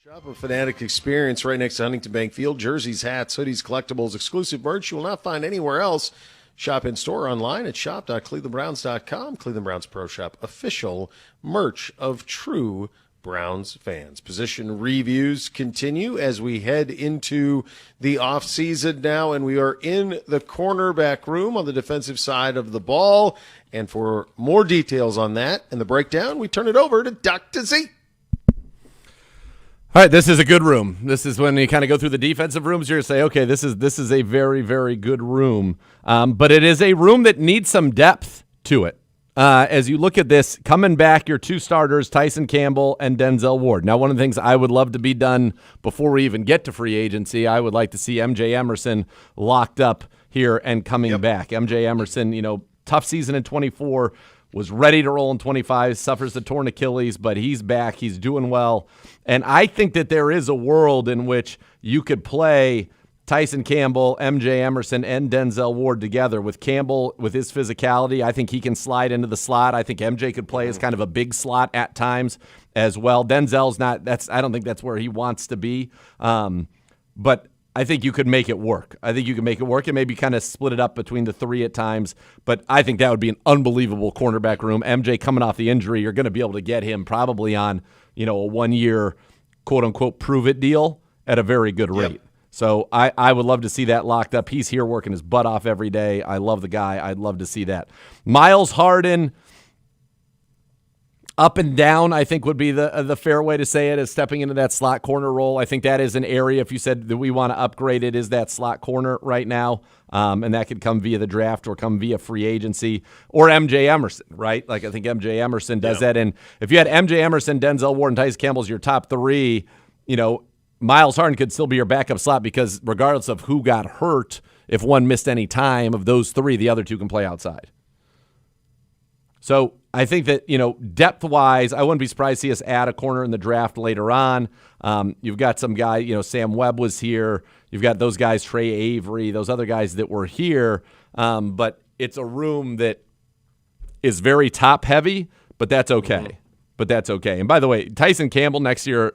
Shop a Fanatic experience right next to Huntington Bank Field. Jerseys, hats, hoodies, collectibles, exclusive merch you will not find anywhere else. Shop in store online at shop.clevelandbrowns.com. Cleveland Browns Pro Shop, official merch of true Browns fans. Position reviews continue as we head into the offseason now, and we are in the cornerback room on the defensive side of the ball. And for more details on that and the breakdown, we turn it over to Dr. Z. All right, this is a good room. This is when you kind of go through the defensive rooms. You're going to say, okay, this is a very, very good room. But it is a room that needs some depth to it. As you look at this, coming back, your two starters, Tyson Campbell and Denzel Ward. Now, one of the things I would love to be done before we even get to free agency, I would like to see MJ Emerson locked up here and coming back. MJ Emerson, tough season in 24, was ready to roll in 25, suffers the torn Achilles, but he's back. He's doing well. And I think that there is a world in which you could play Tyson Campbell, MJ Emerson, and Denzel Ward together. With Campbell, with his physicality, I think he can slide into the slot. I think MJ could play as kind of a big slot at times as well. Denzel's not, I don't think that's where he wants to be. But I think you could make it work. I think you can make it work and maybe kind of split it up between the three at times. But I think that would be an unbelievable cornerback room. MJ coming off the injury, you're going to be able to get him probably on, a 1-year, quote-unquote, prove-it deal at a very good rate. Yep. So I would love to see that locked up. He's here working his butt off every day. I love the guy. I'd love to see that. Miles Harden, up and down, I think would be the fair way to say it, is stepping into that slot corner role. I think that is an area, if you said that we want to upgrade it, is that slot corner right now. And that could come via the draft or come via free agency or MJ Emerson, right? Like I think MJ Emerson does that. And if you had MJ Emerson, Denzel Ward, and Tyson Campbell as your top three, Miles Harden could still be your backup slot because regardless of who got hurt, if one missed any time of those three, the other two can play outside. So I think that, depth-wise, I wouldn't be surprised to see us add a corner in the draft later on. You've got some guy, Sam Webb was here. You've got those guys, Trey Avery, those other guys that were here. But it's a room that is very top-heavy, but that's okay. And by the way, Tyson Campbell next year,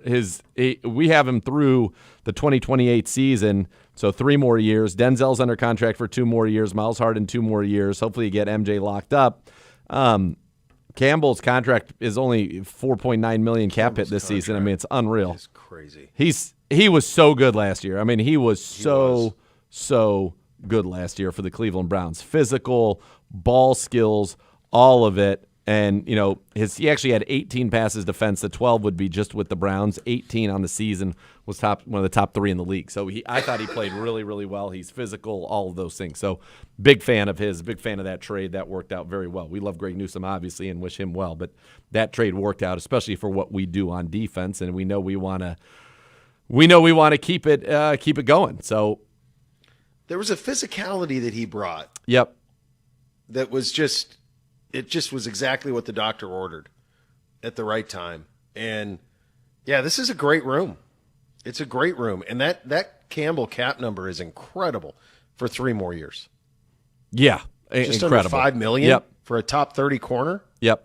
we have him through the 2028 season, so 3 more years. Denzel's under contract for 2 more years. Miles Harden 2 more years. Hopefully you get MJ locked up. Campbell's contract is only $4.9 million cap hit this season. I mean, it's unreal. It's crazy. He was so good last year. I mean, he was so good last year for the Cleveland Browns. Physical, ball skills, all of it. And, he actually had 18 passes defense. The 12 would be just with the Browns. 18 on the season, was one of the top 3 in the league. So I thought he played really, really well. He's physical, all of those things. So big fan of his, big fan of that trade. That worked out very well. We love Greg Newsome, obviously, and wish him well. But that trade worked out, especially for what we do on defense. And we know we want to keep it going. So there was a physicality that he brought. Yep. That was just. It just was exactly what the doctor ordered at the right time. And, this is a great room. It's a great room. And that Campbell cap number is incredible for 3 more years. Yeah, just incredible. Under $5 million for a top 30 corner? Yep.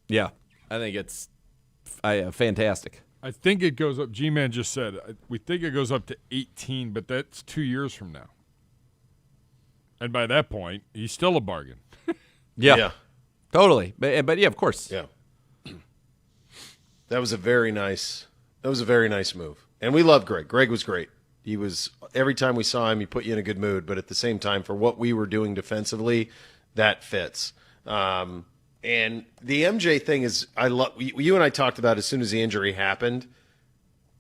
Yeah, I think it's fantastic. I think it goes up. G-Man just said, we think it goes up to 18, but that's 2 years from now. And by that point, he's still a bargain. Yeah, totally. But yeah, of course. Yeah, that was a very nice move, and we love Greg. Greg was great. He was, every time we saw him, he put you in a good mood. But at the same time, for what we were doing defensively, that fits. And the MJ thing is, you and I talked about as soon as the injury happened.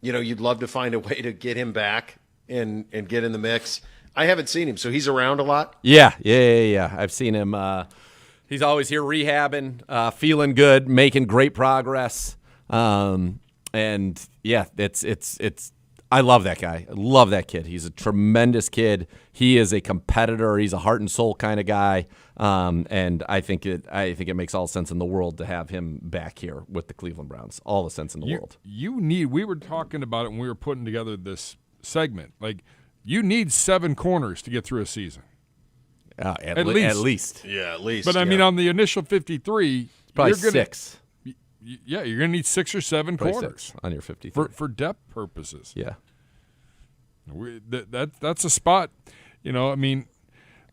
You'd love to find a way to get him back and get in the mix. I haven't seen him, so he's around a lot. Yeah. I've seen him. He's always here rehabbing, feeling good, making great progress. And yeah, it's. I love that guy. I love that kid. He's a tremendous kid. He is a competitor. He's a heart and soul kind of guy. And I think it makes all sense in the world to have him back here with the Cleveland Browns. All the sense in the world. We were talking about it when we were putting together this segment. Like, you need 7 corners to get through a season. At least. Yeah, at least. But I mean, on the initial 53, it's probably 6. you're going to need 6 or 7 corners on your 53 for depth purposes. Yeah, that's a spot. You know, I mean,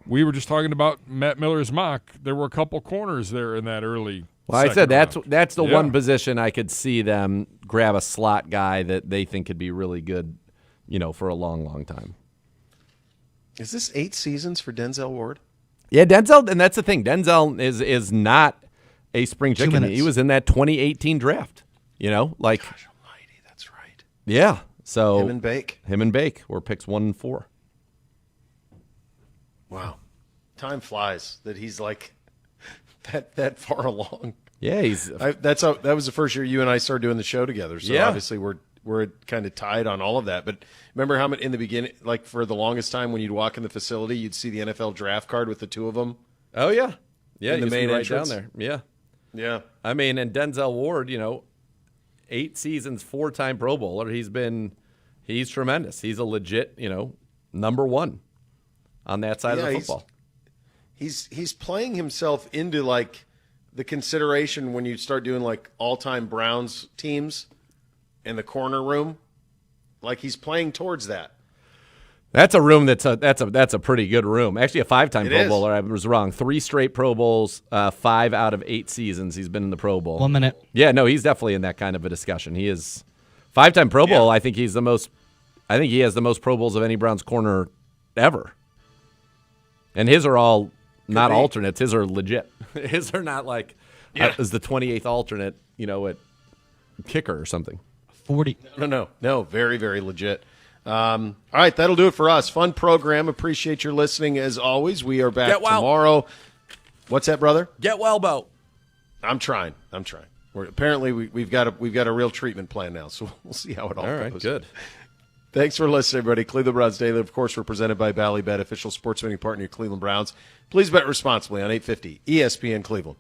we were just talking about Matt Miller's mock. There were a couple corners there in that early. Well, I said round. that's the one position I could see them grab a slot guy that they think could be really good, you know, for a long, long time. Is this 8 seasons for Denzel Ward? Yeah, Denzel, and that's the thing. Denzel is not a spring chicken. He was in that 2018 draft. You know, like. Gosh almighty, that's right. Yeah. So Him and Bake were picks 1 and 4. Wow, time flies that he's like that far along. Yeah, that was the first year you and I started doing the show together. So yeah. Obviously we're kind of tied on all of that. But remember how in the beginning, like for the longest time, when you'd walk in the facility, you'd see the NFL draft card with the two of them. Oh yeah, yeah, in the main right entrance down there. Yeah, yeah. I mean, and Denzel Ward, you know, 8 seasons, 4-time Pro Bowler. He's tremendous. He's a legit, you know, number 1 on that side of the football. He's playing himself into like the consideration when you start doing like all-time Browns teams in the corner room. Like he's playing towards that. That's a room that's a pretty good room. Actually, a 5-time Pro Bowler. I was wrong. 3 straight Pro Bowls, 5 out of 8 seasons he's been in the Pro Bowl. 1 minute. Yeah, no, he's definitely in that kind of a discussion. He is 5-time Pro Bowl. I think he has the most Pro Bowls of any Browns corner ever. And his are all not alternates. His are legit. His are not like is the 28th alternate, you know, at kicker or something. 40. No. Very, very legit. All right, that'll do it for us. Fun program. Appreciate your listening as always. We are back tomorrow. What's that, brother? Get well, Bo. I'm trying. Apparently we've got a real treatment plan now, so we'll see how it all goes. All right, good. Thanks for listening, everybody. Cleveland Browns Daily, of course, we're presented by Bally Bet, official sports betting partner of Cleveland Browns. Please bet responsibly on 850 ESPN Cleveland.